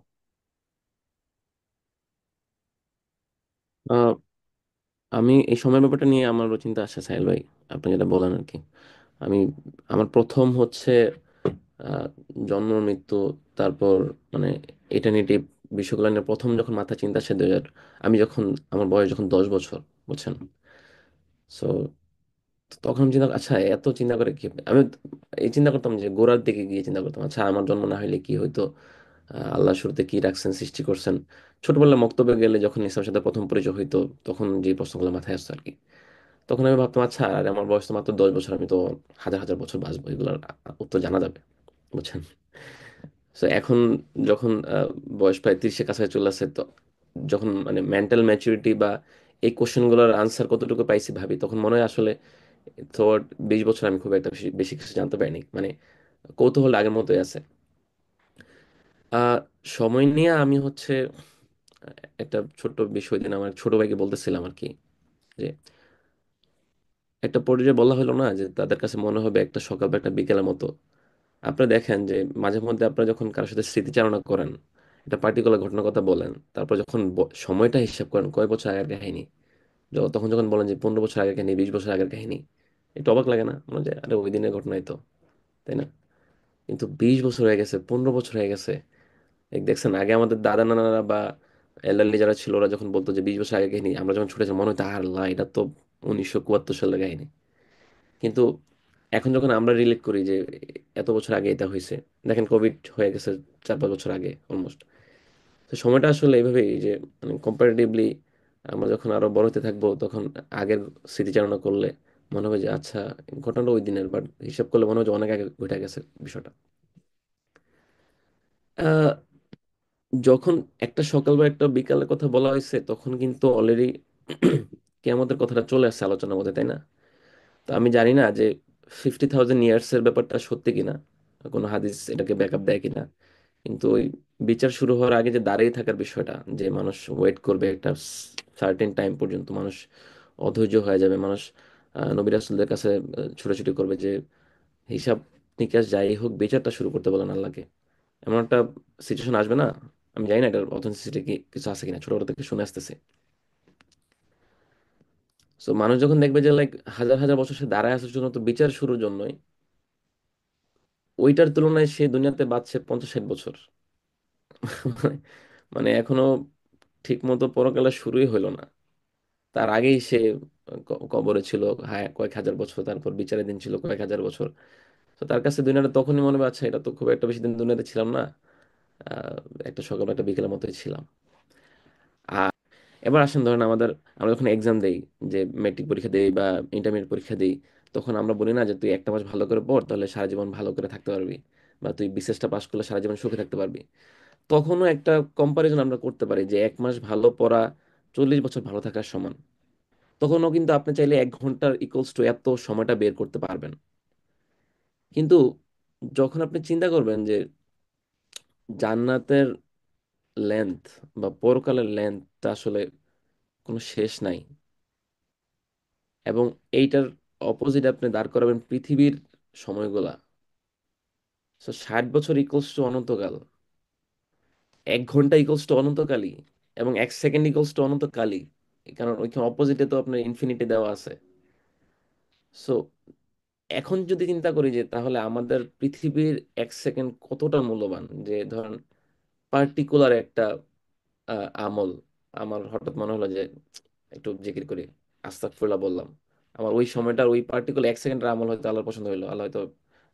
আহ, আমি এই সময়ের ব্যাপারটা নিয়ে আমারও চিন্তা আসছে সাহেল ভাই, আপনি যেটা বলেন আর কি। আমি আমার প্রথম হচ্ছে আহ, জন্ম মৃত্যু, তারপর মানে এটার্নিটি, বিশ্বগুলো নিয়ে প্রথম যখন মাথা চিন্তা আসে 2000, আমি যখন আমার বয়স যখন 10 বছর, বুঝছেন। সো তখন চিন্তা, আচ্ছা এত চিন্তা করে কি হবে? আমি এই চিন্তা করতাম যে গোড়ার দিকে গিয়ে চিন্তা করতাম, আচ্ছা আমার জন্ম না হইলে কি হইতো, আল্লাহ শুরুতে কি রাখছেন, সৃষ্টি করছেন। ছোটবেলায় মক্তবে গেলে যখন ইসলামের সাথে প্রথম পরিচয় হইতো, তখন যে প্রশ্নগুলো মাথায় আসতো আর কি, তখন আমি ভাবতাম আচ্ছা আর আমার বয়স তো মাত্র 10 বছর, আমি তো হাজার হাজার বছর বাঁচবো, এগুলোর উত্তর জানা যাবে, বুঝছেন। তো এখন যখন বয়স প্রায় 30-এর কাছাকাছি চলে আসছে, তো যখন মানে মেন্টাল ম্যাচুরিটি বা এই কোশ্চেনগুলোর আনসার কতটুকু পাইছি ভাবি, তখন মনে হয় আসলে থ্রুআউট 20 বছর আমি খুব একটা বেশি বেশি কিছু জানতে পারিনি, মানে কৌতূহল আগের মতোই আছে। আহ সময় নিয়ে আমি হচ্ছে একটা ছোট্ট বিষয় দিন আমার ছোট ভাইকে বলতেছিলাম আর কি, যে একটা পর্যায়ে বলা হলো না যে তাদের কাছে মনে হবে একটা সকাল বা একটা বিকেলের মতো। আপনারা দেখেন যে মাঝে মধ্যে আপনারা যখন কারোর সাথে স্মৃতিচারণা করেন, একটা পার্টিকুলার ঘটনার কথা বলেন, তারপর যখন সময়টা হিসাব করেন কয় বছর আগের কাহিনী, তখন যখন বলেন যে 15 বছর আগের কাহিনী, 20 বছর আগের কাহিনী, একটু অবাক লাগে না? মনে হয় যে আরে ওই দিনের ঘটনাই তো, তাই না? কিন্তু 20 বছর হয়ে গেছে, 15 বছর হয়ে গেছে। দেখছেন আগে আমাদের দাদা নানারা বা এল্ডারলি যারা ছিল, ওরা যখন বলতো যে 20 বছর আগের কাহিনী, আমরা যখন ছোট ছিলাম মনে হতো আর লা এটা তো 1972 সালের কাহিনী। কিন্তু এখন যখন আমরা রিলেট করি যে এত বছর আগে এটা হয়েছে, দেখেন কোভিড হয়ে গেছে 4-5 বছর আগে অলমোস্ট। তো সময়টা আসলে এইভাবেই যে মানে কম্পারেটিভলি আমরা যখন আরো বড় হতে থাকবো, তখন আগের স্মৃতিচারণা করলে মনে হবে যে আচ্ছা ঘটনাটা ওই দিনের, বাট হিসাব করলে মনে হয় যে অনেক আগে ঘটে গেছে বিষয়টা। আহ, যখন একটা সকাল বা একটা বিকালের কথা বলা হয়েছে, তখন কিন্তু অলরেডি কিয়ামতের কথাটা চলে আসছে আলোচনার মধ্যে, তাই না? তো আমি জানি না যে 50,000 ইয়ার্স এর ব্যাপারটা সত্যি কিনা, কোনো হাদিস এটাকে ব্যাকআপ দেয় কিনা। কিন্তু ওই বিচার শুরু হওয়ার আগে যে দাঁড়িয়ে থাকার বিষয়টা, যে মানুষ ওয়েট করবে একটা সার্টেন টাইম পর্যন্ত, মানুষ অধৈর্য হয়ে যাবে, মানুষ নবী রাসূলদের কাছে ছুটাছুটি করবে যে হিসাব নিকাশ যাই হোক বিচারটা শুরু করতে বলেন আল্লাহকে, এমন একটা সিচুয়েশন আসবে না? আমি জানি না এটার অথেন্টিসিটি কি কিছু আছে কিনা, ছোটবেলা থেকে শুনে আসতেছে। সো মানুষ যখন দেখবে যে লাইক হাজার হাজার বছর সে দাঁড়ায় আসার জন্য, তো বিচার শুরুর জন্যই, ওইটার তুলনায় সে দুনিয়াতে বাঁচছে 50-60 বছর। মানে মানে এখনো ঠিক মতো পরকালে শুরুই হইলো না, তার আগেই সে কবরে ছিল হ্যাঁ কয়েক হাজার বছর, তারপর বিচারের দিন ছিল কয়েক হাজার বছর। তো তার কাছে দুনিয়াটা তখনই মনে হবে আচ্ছা এটা তো খুব একটা বেশি দিন দুনিয়াতে ছিলাম না, আহ, একটা সকাল একটা বিকেলের মতোই ছিলাম। আর এবার আসেন ধরেন আমরা যখন এক্সাম দেই, যে মেট্রিক পরীক্ষা দেই বা ইন্টারমিডিয়েট পরীক্ষা দেই, তখন আমরা বলি না যে তুই একটা মাস ভালো করে পড় তাহলে সারা জীবন ভালো করে থাকতে পারবি, বা তুই বিসিএসটা পাস করলে সারা জীবন সুখে থাকতে পারবি। তখনও একটা কম্পারিজন আমরা করতে পারি যে 1 মাস ভালো পড়া 40 বছর ভালো থাকার সমান। তখনও কিন্তু আপনি চাইলে 1 ঘন্টার ইকুয়ালস টু এত সময়টা বের করতে পারবেন। কিন্তু যখন আপনি চিন্তা করবেন যে জান্নাতের লেন্থ বা পরকালের লেন্থটা আসলে কোনো শেষ নাই, এবং এইটার অপোজিট আপনি দাঁড় করাবেন পৃথিবীর সময়গুলা, 60 বছর ইকুয়ালস টু অনন্তকাল, 1 ঘন্টা ইকুয়ালস টু অনন্তকালই, এবং 1 সেকেন্ড ইকুয়ালস টু অনন্তকালই। কারণ ওইখানে অপোজিটে তো আপনার ইনফিনিটি দেওয়া আছে। সো এখন যদি চিন্তা করি যে তাহলে আমাদের পৃথিবীর 1 সেকেন্ড কতটা মূল্যবান, যে ধরেন পার্টিকুলার একটা আমল, আমার হঠাৎ মনে হলো যে একটু জিকির করি, আস্তাগফিরুল্লাহ বললাম, আমার ওই সময়টার ওই পার্টিকুলার 1 সেকেন্ডের আমল হয়তো আল্লাহর পছন্দ হইলো, আল্লাহ হয়তো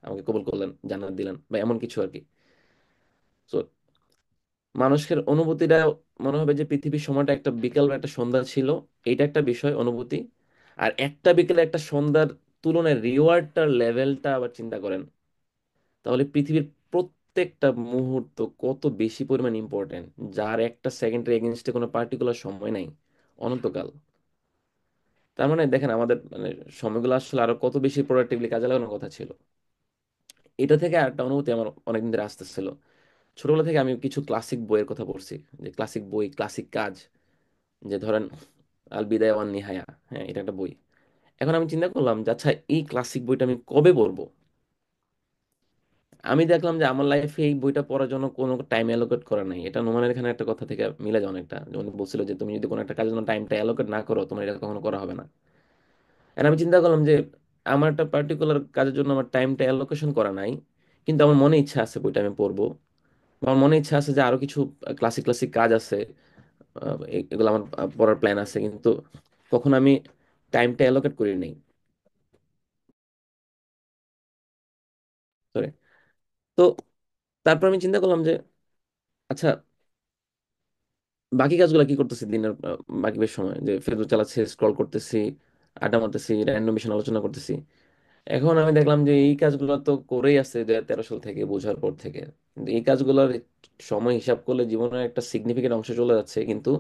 আমাকে কবুল করলেন, জান্নাত দিলেন বা এমন কিছু আর কি। তো মানুষের অনুভূতিটা মনে হবে যে পৃথিবীর সময়টা একটা বিকেল বা একটা সন্ধ্যা ছিল, এইটা একটা বিষয় অনুভূতি। আর একটা বিকেলে একটা সন্ধ্যার তুলনায় রিওয়ার্ডটার লেভেলটা আবার চিন্তা করেন, তাহলে পৃথিবীর প্রত্যেকটা মুহূর্ত কত বেশি পরিমাণ ইম্পর্টেন্ট, যার একটা সেকেন্ডের এগেনস্টে কোনো পার্টিকুলার সময় নাই, অনন্তকাল। তার মানে দেখেন আমাদের মানে সময়গুলো আসলে আরো কত বেশি প্রোডাক্টিভলি কাজে লাগানোর কথা ছিল। এটা থেকে আরেকটা অনুভূতি আমার অনেকদিন ধরে আসতেছিল। ছোটবেলা থেকে আমি কিছু ক্লাসিক বইয়ের কথা পড়ছি, যে ক্লাসিক বই, ক্লাসিক কাজ, যে ধরেন আল বিদায় ওয়ান নিহায়া, হ্যাঁ এটা একটা বই। এখন আমি চিন্তা করলাম যে আচ্ছা এই ক্লাসিক বইটা আমি কবে পড়বো। আমি দেখলাম যে আমার লাইফে এই বইটা পড়ার জন্য কোনো টাইম অ্যালোকেট করা নাই। এটা নোমানের এখানে একটা কথা থেকে মিলে যায় অনেকটা, যেমন বলছিল যে তুমি যদি কোনো একটা কাজের জন্য টাইমটা অ্যালোকেট না করো তোমার এটা কখনো করা হবে না। আর আমি চিন্তা করলাম যে আমার একটা পার্টিকুলার কাজের জন্য আমার টাইমটা অ্যালোকেশন করা নাই, কিন্তু আমার মনে ইচ্ছা আছে বইটা আমি পড়বো। বা আমার মনে ইচ্ছা আছে যে আরো কিছু ক্লাসিক ক্লাসিক কাজ আছে, এগুলো আমার পড়ার প্ল্যান আছে, কিন্তু কখন আমি টাইমটা অ্যালোকেট করি নাই। সরি। তো তারপর আমি চিন্তা করলাম যে আচ্ছা বাকি কাজগুলো কি করতেছি দিনের বাকি বেশ সময়, যে ফেসবুক চালাচ্ছি, স্ক্রল করতেছি, আড্ডা মারতেছি, র্যান্ডম বিষয় আলোচনা করতেছি। এখন আমি দেখলাম যে এই কাজগুলো তো করেই আছে 2013 সাল থেকে, বোঝার পর থেকে। কিন্তু এই কাজগুলোর সময় হিসাব করলে জীবনের একটা সিগনিফিকেন্ট অংশ চলে যাচ্ছে, কিন্তু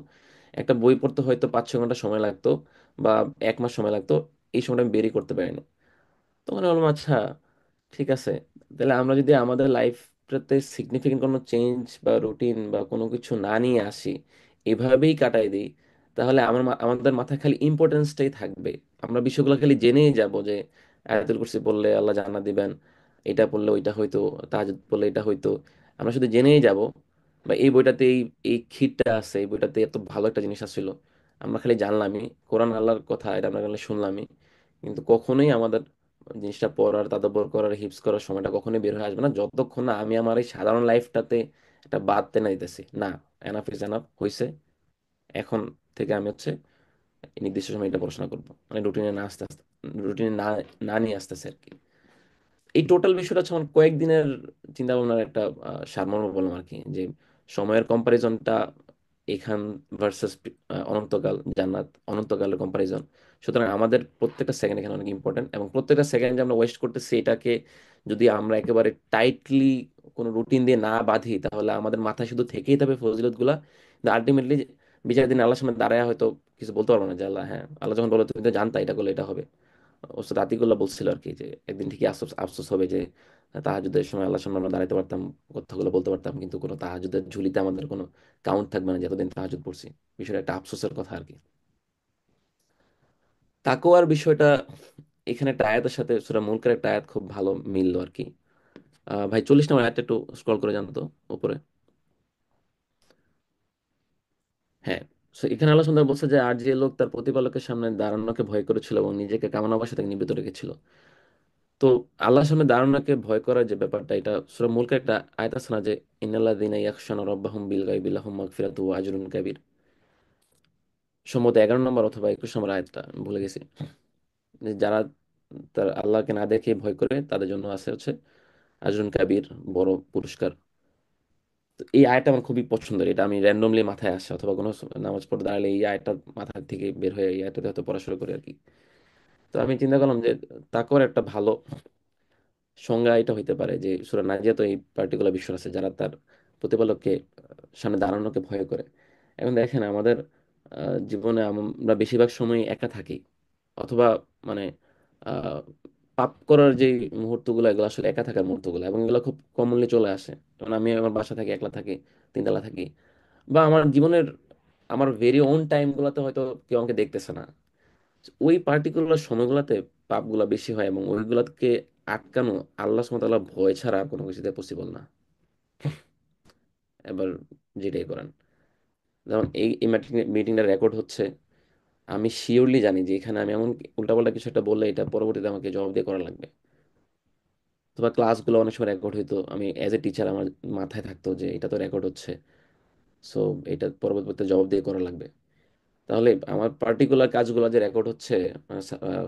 একটা বই পড়তে হয়তো 5-6 ঘন্টা সময় লাগতো, বা 1 মাস সময় লাগতো, এই সময়টা আমি বেরই করতে পারিনি। তখন আমি বললাম আচ্ছা ঠিক আছে, তাহলে আমরা যদি আমাদের লাইফটাতে সিগনিফিকেন্ট কোনো চেঞ্জ বা রুটিন বা কোনো কিছু না নিয়ে আসি, এভাবেই কাটাই দিই, তাহলে আমাদের মাথায় খালি ইম্পর্টেন্সটাই থাকবে। আমরা বিষয়গুলো খালি জেনেই যাব যে আয়াতুল কুরসি পড়লে আল্লাহ জান্নাত দিবেন, এটা পড়লে ওইটা হয়তো, তাহাজ্জুদ পড়লে এটা হয়তো। আমরা শুধু জেনেই যাব, বা এই বইটাতে এই এই খিটটা আছে, এই বইটাতে এত ভালো একটা জিনিস আসছিল, আমরা খালি জানলামই, কোরআন আল্লাহর কথা এটা আমরা খালি শুনলামই, কিন্তু কখনোই আমাদের জিনিসটা পড়ার, তাদাব্বর করার, হিপস করার সময়টা কখনোই বের হয়ে আসবে না, যতক্ষণ না আমি আমার এই সাধারণ লাইফটাতে একটা বাদ টেনে দিতেছি। না, এনাফ ইজ এনাফ হয়েছে, এখন থেকে আমি হচ্ছে এই নির্দিষ্ট সময় এটা পড়াশোনা করবো, মানে রুটিনে না আস্তে আস্তে, রুটিনে না না নিয়ে আসতেছে আর কি। এই টোটাল বিষয়টা হচ্ছে আমার কয়েকদিনের চিন্তা ভাবনার একটা সারমর্ম বললাম আর কি, যে সময়ের কম্পারিজনটা এখান ভার্সেস অনন্তকাল, জান্নাত অনন্তকালের কম্পারিজন। সুতরাং আমাদের প্রত্যেকটা সেকেন্ড এখানে অনেক ইম্পর্টেন্ট, এবং প্রত্যেকটা সেকেন্ড যে আমরা ওয়েস্ট করতেছি এটাকে যদি আমরা একেবারে টাইটলি কোনো রুটিন দিয়ে না বাঁধি, তাহলে আমাদের মাথায় শুধু থেকেই থাকবে ফজিলত গুলা, কিন্তু আলটিমেটলি বিচার দিন আল্লাহর সামনে দাঁড়ায় হয়তো কিছু বলতে পারবো না যে আল্লাহ, হ্যাঁ আল্লাহ যখন বলে তুমি তো জানতা এটা করলে এটা হবে। ওস্তাদ আতিকুল্লাহ বলছিল আর কি, যে একদিন ঠিকই আফসোস আফসোস হবে যে তাহাজুদের সময় আল্লাহর সামনে আমরা দাঁড়াতে পারতাম, কথাগুলো বলতে পারতাম, কিন্তু কোনো তাহাজুদের ঝুলিতে আমাদের কোনো কাউন্ট থাকবে না যে এতদিন তাহাজুদ পড়ছি। বিষয়টা একটা আফসোসের কথা আর কি। তাকওয়ার বিষয়টা এখানে একটা আয়াতের সাথে সূরা মুলকের একটা আয়াত খুব ভালো মিললো আর কি। ভাই 40 নম্বর আয়াতটা একটু স্ক্রল করে জানতো উপরে। হ্যাঁ, so এখানে আল্লাহ সুন্দর বলছে যে আর যে লোক তার প্রতিপালকের সামনে দাঁড়ানোকে ভয় করেছিল এবং নিজেকে কামনা বাসা থেকে নিবৃত্ত রেখেছিল। তো আল্লাহর সামনে দাঁড়ানোকে ভয় করার যে ব্যাপারটা, এটা সূরা মুলকের একটা আয়াত আছে না, যে ইন্নাল্লাযীনা ইয়াখশাউনা রাব্বাহুম বিল গায়বি লাহুম মাগফিরাতু ওয়া আজরুন কাবীর। সম্ভবত 11 নম্বর অথবা 21 নম্বর আয়াতটা আমি ভুলে গেছি। যে যারা তার আল্লাহকে না দেখে ভয় করে তাদের জন্য আছে হচ্ছে আজরুন কাবীর, বড় পুরস্কার। তো এই আয়াতটা আমার খুবই পছন্দের, এটা আমি র্যান্ডমলি মাথায় আসে অথবা কোনো নামাজ পড়তে দাঁড়ালে এই আয়াতটা মাথা থেকে বের হয়ে এই আয়াতটাতে হয়তো পড়া শুরু করি আর কি। তো আমি চিন্তা করলাম যে তাকওয়ার একটা ভালো সংজ্ঞা এটা হইতে পারে যে সূরা নাজিয়া তো এই পার্টিকুলার বিষয় আছে যারা তার প্রতিপালককে সামনে দাঁড়ানোকে ভয় করে। এখন দেখেন আমাদের জীবনে আমরা বেশিরভাগ সময় একা থাকি, অথবা মানে আহ, পাপ করার যে মুহূর্তগুলো, এগুলো আসলে একা থাকার মুহূর্তগুলো, এবং এগুলো খুব কমনলি চলে আসে। যেমন আমি আমার বাসা থাকি, একলা থাকি, তিনতলা থাকি, বা আমার জীবনের আমার ভেরি ওন টাইমগুলোতে হয়তো কেউ আমাকে দেখতেছে না। ওই পার্টিকুলার সময়গুলোতে পাপগুলা বেশি হয়, এবং ওইগুলোকে আটকানো আল্লাহ সুবহানাহু ওয়া তাআলা ভয় ছাড়া আর কোনো কিছুতে পসিবল না। এবার যেটাই করেন, যেমন এই মিটিংটা রেকর্ড হচ্ছে, আমি শিওরলি জানি যে এখানে আমি এমন উল্টাপাল্টা কিছু একটা বললে এটা পরবর্তীতে আমাকে জবাব দিয়ে করা লাগবে। অথবা ক্লাসগুলো অনেক সময় রেকর্ড হইতো, আমি অ্যাজ এ টিচার আমার মাথায় থাকতো যে এটা তো রেকর্ড হচ্ছে, সো এটা পরবর্তীতে জবাব দিয়ে করা লাগবে। তাহলে আমার পার্টিকুলার কাজগুলো যে রেকর্ড হচ্ছে,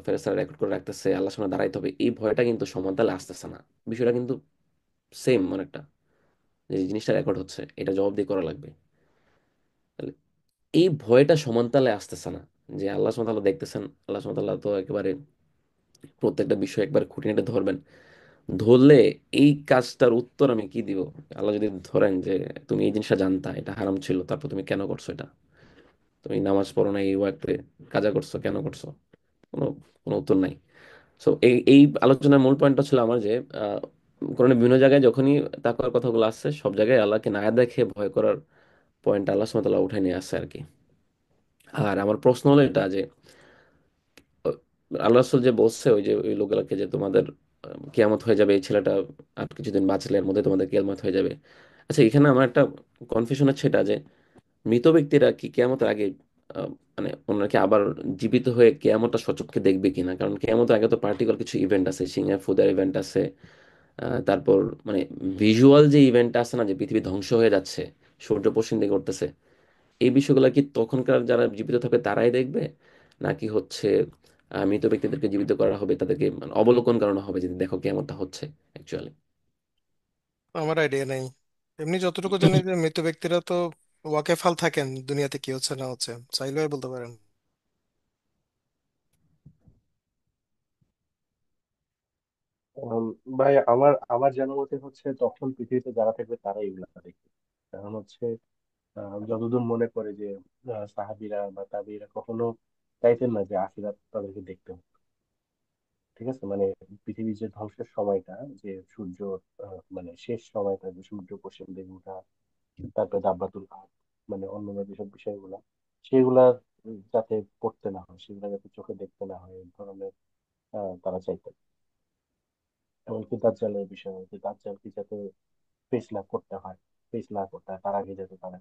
ফেরেস্তারা রেকর্ড করে রাখতেছে, আল্লাহর সামনে দাঁড়াইতে হবে, এই ভয়টা কিন্তু সমান তালে আসতেছে না। বিষয়টা কিন্তু সেম অনেকটা। যে এই জিনিসটা রেকর্ড হচ্ছে, এটা জবাবদিহি করা লাগবে। তাহলে এই ভয়টা সমানতালে আসতেছে না, যে আল্লাহ সুবহানাহু ওয়া তাআলা দেখতেছেন, আল্লাহ সুবহানাহু ওয়া তাআলা তো একেবারে প্রত্যেকটা বিষয় একবার খুঁটিনাটি ধরবেন। ধরলে এই কাজটার উত্তর আমি কি দিব? আল্লাহ যদি ধরেন যে তুমি এই জিনিসটা জানতা এটা হারাম ছিল, তারপর তুমি কেন করছো এটা, তুমি নামাজ পড়ো না, এই ওয়াক্তে কাজা করছো, কেন করছো? কোনো কোনো উত্তর নাই। সো এই এই আলোচনার মূল পয়েন্টটা ছিল আমার যে আহ, কোরআনের বিভিন্ন জায়গায় যখনই তাকওয়ার কথাগুলো আসছে, সব জায়গায় আল্লাহকে না দেখে ভয় করার পয়েন্ট আল্লাহ সুবহানাহু ওয়া তাআলা উঠাই নিয়ে আসছে আর কি। আর আমার প্রশ্ন হলো এটা যে আল্লাহ রাসূল যে বলছে ওই যে ওই লোকগুলোকে যে তোমাদের কিয়ামত হয়ে যাবে, এই ছেলেটা আর কিছুদিন বাঁচলে এর মধ্যে তোমাদের কিয়ামত হয়ে যাবে। আচ্ছা, এখানে আমার একটা কনফিউশন হচ্ছে এটা যে মৃত ব্যক্তিরা কি কিয়ামতের আগে আহ, মানে ওনারা কি আবার জীবিত হয়ে কিয়ামতটা সচক্ষে দেখবে কিনা? কারণ কিয়ামতের আগে তো পার্টিকুলার কিছু ইভেন্ট আছে, সিঙ্গার ফুদার ইভেন্ট আছে, তারপর মানে ভিজুয়াল যে ইভেন্টটা আছে না, যে পৃথিবী ধ্বংস হয়ে যাচ্ছে, সূর্য পশ্চিম দিকে উঠতেছে, এই বিষয়গুলো কি তখনকার যারা জীবিত থাকবে তারাই দেখবে, নাকি হচ্ছে মৃত ব্যক্তিদেরকে জীবিত করা হবে, তাদেরকে মানে অবলোকন করানো হবে যদি দেখো কেমনটা হচ্ছে অ্যাকচুয়ালি? আমার আইডিয়া নেই। এমনি যতটুকু জানি যে মৃত ব্যক্তিরা তো ওয়াকেফাল থাকেন দুনিয়াতে কি হচ্ছে না হচ্ছে, চাইলেও বলতে পারেন। উম, ভাই আমার আমার জানা মতে হচ্ছে তখন পৃথিবীতে যারা থাকবে তারাই এগুলা দেখবে। কারণ হচ্ছে যতদূর মনে করে যে সাহাবীরা বা তাবিরা কখনো চাইতেন না যে আখিরাত তাদেরকে দেখতে হবে। ঠিক আছে, মানে পৃথিবীর যে ধ্বংসের সময়টা, যে সূর্য মানে শেষ সময়টা, যে সূর্য পশ্চিম দিকে ওঠা, তারপরে দাব্বাতুল আর্দ, মানে অন্যান্য যেসব বিষয়গুলা, সেগুলা যাতে পড়তে না হয়, সেগুলা যাতে চোখে দেখতে না হয়, এই ধরনের তারা চাইতেন। এমনকি দাজ্জালের বিষয়, যে দাজ্জালকে যাতে ফেস না করতে হয়, ফেস না করতে হয়, তার আগে যাতে তারা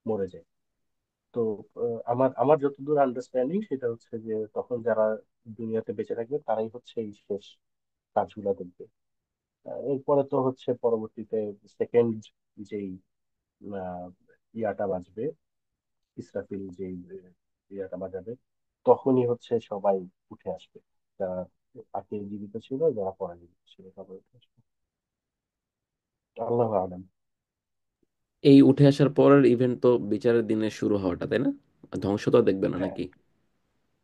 মরে যায়। তো আমার আমার যতদূর আন্ডারস্ট্যান্ডিং সেটা হচ্ছে যে তখন যারা দুনিয়াতে বেঁচে থাকবে তারাই হচ্ছে এই শেষ কাজগুলা দেখবে। এরপরে তো হচ্ছে পরবর্তীতে সেকেন্ড যেই আহ, ইয়াটা বাজবে, ইসরাফিল যেই ইয়াটা বাজাবে, তখনই হচ্ছে সবাই উঠে আসবে, যারা আগে জীবিত ছিল, যারা পরে জীবিত ছিল, সবাই উঠে আসবে। আল্লাহ আলম। এই উঠে আসার পরের ইভেন্ট তো বিচারের দিনে শুরু হওয়াটা, তাই না? ধ্বংস তো দেখবে না হ্যাঁ, নাকি?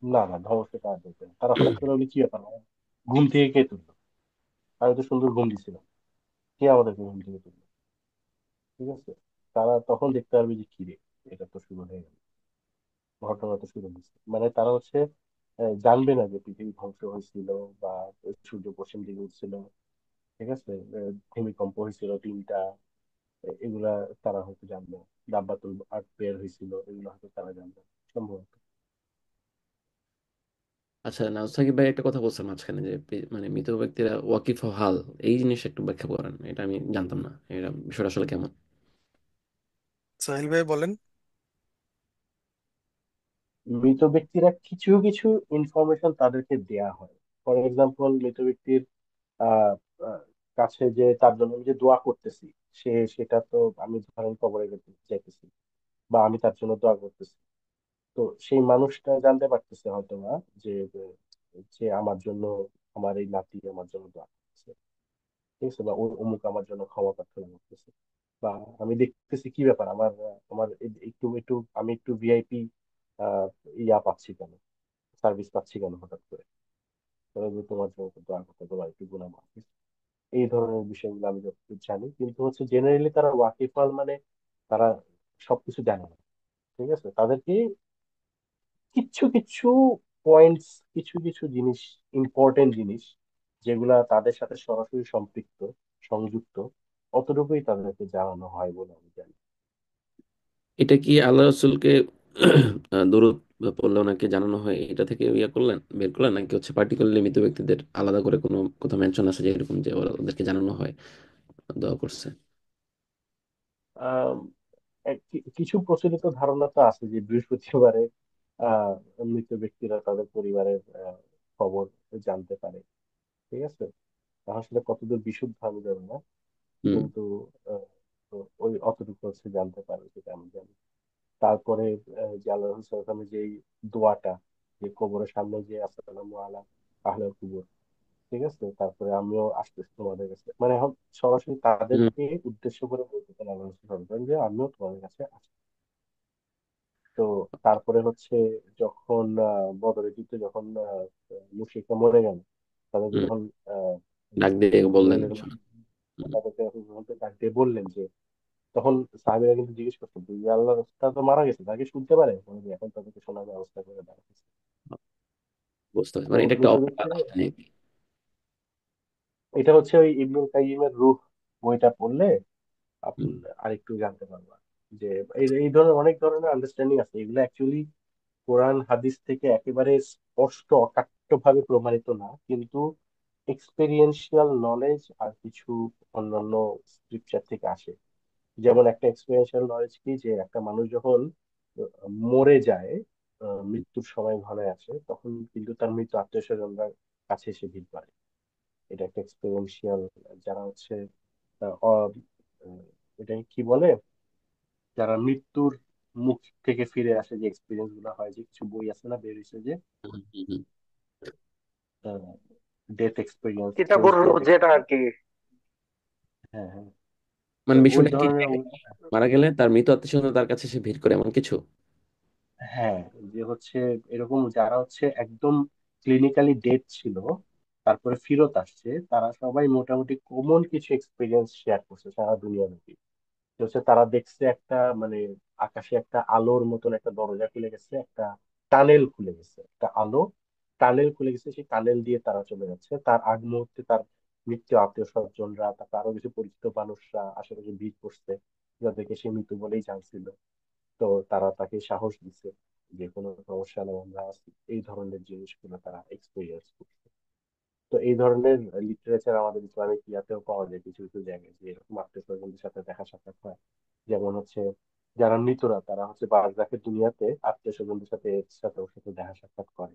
না না, ধ্বংসটা আর দেখবে না। তারা হঠাৎ করে উনি কি ব্যাপার, ঘুম থেকে কে তুললো? আমি তো সুন্দর ঘুম দিছিলাম, কে আমাদেরকে ঘুম থেকে তুললো? ঠিক আছে, তারা তখন দেখতে পারবে যে কি রে, এটা তো শুরু হয়ে গেল, ঘটনা তো শুরু হয়েছে। মানে তারা হচ্ছে জানবে না যে পৃথিবী ধ্বংস হয়েছিল, বা সূর্য পশ্চিম দিকে উঠছিল। ঠিক আছে, ভূমিকম্প হয়েছিল তিনটা, এগুলা তারা হয়তো জানবে না। দাব্বাতুল আর্থ বের হয়েছিল, এগুলো হয়তো তারা জানবে না, সম্ভবত। আচ্ছা, নাজুক সাকিব ভাই একটা কথা বলছেন মাঝখানে যে মানে মৃত ব্যক্তিরা ওয়াকিফ হাল, এই জিনিসটা একটু ব্যাখ্যা করেন, এটা আমি জানতাম না, এটা বিষয়টা আসলে কেমন? সাহিল ভাই বলেন। মৃত ব্যক্তিরা কিছু কিছু ইনফরমেশন তাদেরকে দেয়া হয়। ফর এক্সাম্পল, মৃত ব্যক্তির আহ আহ, কাছে যে তার জন্য আমি যে দোয়া করতেছি, সেটা তো আমি ধরেন কবরে যাইতেছি, বা আমি তার জন্য দোয়া করতেছি, তো সেই মানুষটা জানতে পারতেছে হয়তো না যে যে আমার জন্য, আমার এই নাতি আমার জন্য দোয়া করতেছে। ঠিক আছে, বা ওই অমুক আমার জন্য ক্ষমা প্রার্থনা করতেছে। বা আমি দেখতেছি কি ব্যাপার, আমার আমার একটু একটু আমি একটু ভিআইপি ইয়া পাচ্ছি কেন, সার্ভিস পাচ্ছি কেন হঠাৎ করে, ধরো যে তোমার জন্য তো দোয়া করতে, তোমার একটু গুনাহ মাফ হয়েছে। এই ধরনের বিষয়গুলো আমি যতটুকু জানি, কিন্তু হচ্ছে জেনারেলি তারা ওয়াকিফাল, মানে তারা সবকিছু জানে না। ঠিক আছে, তাদেরকে কিছু কিছু পয়েন্টস, কিছু কিছু জিনিস, ইম্পর্টেন্ট জিনিস, যেগুলা তাদের সাথে সরাসরি সম্পৃক্ত, সংযুক্ত, অতটুকুই তাদেরকে জানানো হয় বলে আমি জানি। এটা কি আল্লাহ রসুলকে দরুদ পড়লে ওনাকে জানানো হয়, এটা থেকে ইয়া করলেন, বের করলেন, নাকি হচ্ছে পার্টিকুলারলি মৃত ব্যক্তিদের আলাদা করে কোনো কোথাও মেনশন আছে যে এরকম যে ওদেরকে জানানো হয় দোয়া করছে? আহ কিছু প্রচলিত ধারণা তো আছে যে বৃহস্পতিবারে আহ মৃত ব্যক্তিরা তাদের পরিবারের খবর জানতে পারে। ঠিক আছে, আসলে কতদূর বিশুদ্ধ আমি জানি না, হুম। কিন্তু আহ, তো ওই অতটুকু হচ্ছে জানতে পারে, যেটা আমি জানি। তারপরে যে আল্লাহ রসুলের যে দোয়াটা, যে কবরের সামনে যে আসসালামু আলা আহলাল কুবুর, ঠিক আছে, তারপরে আমিও আসতেছি তোমাদের কাছে, মানে এখন সরাসরি হুম তাদেরকে উদ্দেশ্য করে বলতে পারেন যে আমিও তোমাদের কাছে আসছি। তো তারপরে হচ্ছে যখন বদরের যুদ্ধে যখন মুশরিকরা মরে গেল, তাদেরকে হুম। যখন আহ ডাক দিয়ে বললেন জিবরাইলের শোনো। মাধ্যমে হুম। তাদেরকে যখন ডাক দিয়ে বললেন যে, তখন সাহাবীরা কিন্তু জিজ্ঞেস করতেন যে আল্লাহ রাসূল তো মারা গেছে, তাকে শুনতে পারে, বলে যে এখন তাদেরকে শোনার ব্যবস্থা করে দেওয়া হয়েছে। বুঝতে পারছি, তো মানে এটা একটা বুঝতে অবহেলা পেরেছি। হয়নি। এটা হচ্ছে ওই ইবনুল কাইয়িমের রূহ বইটা পড়লে আপনি হুম আরেকটু জানতে পারবা যে এই এই ধরনের অনেক ধরনের আন্ডারস্ট্যান্ডিং আছে, এগুলো অ্যাকচুয়ালি কোরআন হাদিস থেকে একেবারে স্পষ্ট অকাট্য ভাবে প্রমাণিত না, কিন্তু এক্সপেরিয়েন্সিয়াল নলেজ আর কিছু অন্যান্য স্ক্রিপচার থেকে আসে। যেমন একটা এক্সপেরিয়েন্সিয়াল নলেজ কি, যে একটা মানুষ যখন মরে যায়, মৃত্যুর সময় ঘনায় আসে, তখন কিন্তু তার মৃত আত্মীয় স্বজনরা কাছে এসে ভিড় করে। এটা একটা এক্সপেরিয়েন্সিয়াল, যারা হচ্ছে আহ, অ- আহ, এটাকে কি বলে, যারা মৃত্যুর মুখ থেকে ফিরে আসে, যে এক্সপিরিয়েন্স গুলো হয়, যে কিছু বই আছে না বের হয়েছে যে হুম হুম হুম। ডেথ এক্সপিরিয়েন্স, ক্লোজ কিতাবুর রূহ ডেথ যেটা আর এক্সপিরিয়েন্স। কি। হ্যাঁ, হ্যাঁ। তো মানে ওই বিষয়টা কি যে ধরনের মারা গেলে তার মৃত আত্মীয় স্বজন তার কাছে এসে ভিড় করে এমন কিছু? হ্যাঁ, যে হচ্ছে এরকম যারা হচ্ছে একদম ক্লিনিক্যালি ডেড ছিল, তারপরে ফেরত আসছে, তারা সবাই মোটামুটি কমন কিছু এক্সপিরিয়েন্স শেয়ার করছে সারা দুনিয়াব্যাপী। যে হচ্ছে তারা দেখছে একটা, মানে আকাশে একটা আলোর মতন একটা দরজা খুলে গেছে, একটা টানেল খুলে গেছে, একটা আলো টানেল খুলে গেছে, সেই টানেল দিয়ে তারা চলে যাচ্ছে। তার আগ মুহূর্তে তার মৃত্যু আত্মীয় স্বজনরা, তারপর আরো কিছু পরিচিত মানুষরা আশেপাশে ভিড় করছে, যাদেরকে সে মৃত্যু বলেই জানছিল। তো তারা তাকে সাহস দিচ্ছে যে কোনো সমস্যা নেই, আমরা আছি। এই ধরনের জিনিসগুলো তারা এক্সপিরিয়েন্স করছে। তো এই ধরনের লিটারেচার আমাদের ইসলামিক ইয়াতেও পাওয়া যায় কিছু কিছু জায়গায়, যে এরকম আত্মীয় স্বজনদের সাথে দেখা সাক্ষাৎ হয়। যেমন হচ্ছে যারা মৃতরা, তারা হচ্ছে বারজাখের দুনিয়াতে আত্মীয় স্বজনদের সাথে সাথে ওর সাথে দেখা সাক্ষাৎ করে,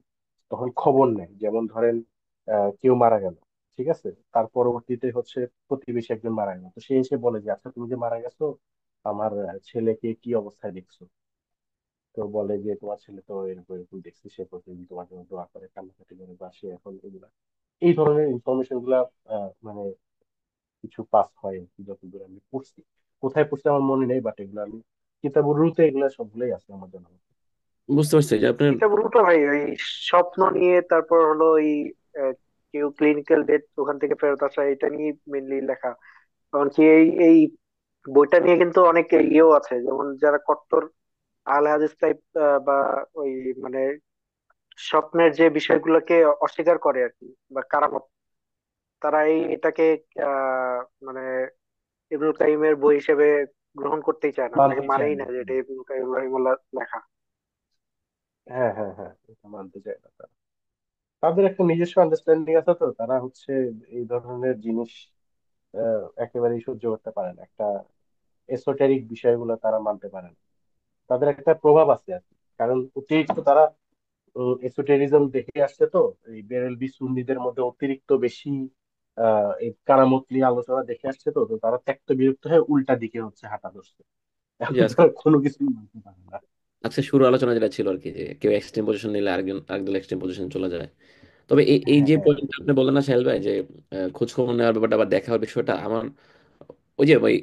তখন খবর নেয়। যেমন ধরেন কেউ মারা গেল, ঠিক আছে, তার পরবর্তীতে হচ্ছে প্রতিবেশী একজন মারা গেল, তো সে এসে বলে যে আচ্ছা তুমি যে মারা গেছো, আমার ছেলেকে কি অবস্থায় দেখছো? তো বলে যে তোমার ছেলে তো এরকম এরকম দেখছি, সে প্রতিদিন তোমার জন্য দোয়া করে, কান্নাকাটি করে, বা সে এখন এগুলা, এই ধরনের ইনফরমেশন গুলা মানে কিছু পাস হয় আর কি, যতদূর আমি পড়ছি। কোথায় পড়ছি আমার মনে নেই, বাট এগুলো আমি কিতাবুর রুতে এগুলা সবগুলোই আছে আমার জানা মতে। বুঝতে পারছি যে আপনার। কিতাবুর রূহটা ভাই ওই স্বপ্ন নিয়ে, তারপর হলো ওই আহ, কেউ ক্লিনিক্যাল ডেথ ওখান থেকে ফেরত আসা, এটা নিয়ে মেনলি লেখা। কারণ কি এই বইটা নিয়ে কিন্তু অনেক ইয়েও আছে, যেমন যারা কট্টর আহলে হাদিস টাইপ, বা ওই মানে স্বপ্নের যে বিষয়গুলোকে অস্বীকার করে আর কি, বা কারামত, তারা এটাকে আহ মানে ইবনুল কাইমের বই হিসেবে গ্রহণ করতেই চায় না, তাকে মানতে চায় মানেই না। না যে এটা ইবনুল কাইম রাহিমাহুল্লাহ লেখা। হ্যাঁ, হ্যাঁ, হ্যাঁ, এটা মানতে চায় না তারা। তাদের একটা নিজস্ব আন্ডারস্ট্যান্ডিং আছে, তো তারা হচ্ছে এই ধরনের জিনিস একেবারেই সহ্য করতে পারে না। একটা এসোটেরিক বিষয়গুলো তারা মানতে পারে না। তাদের একটা প্রভাব আছে আর কি, কারণ অতিরিক্ত তারা এসোটেরিজম দেখে আসছে। তো এই বেরেলভি সুন্নিদের মধ্যে অতিরিক্ত বেশি এই কারামত নিয়ে আলোচনা দেখে আসছে। তো তো তারা ত্যক্ত বিরক্ত হয়ে উল্টা দিকে হচ্ছে হাঁটা ধরছে। যে এখন আজকে তারা কোনো কিছুই মানতে পারে না। আজকে শুরু আলোচনা যেটা ছিল আর কি, যে কেউ এক্সট্রিম পজিশন নিলে আরেকজন আরেকদল এক্সট্রিম পজিশন চলে যায়। তবে এই এই হ্যাঁ, যে হ্যাঁ, পয়েন্ট আপনি বললেন না সাহেল ভাই, যে খোঁজ খবর নেওয়ার ব্যাপারটা বা দেখার বিষয়টা, আমার ওই যে ওই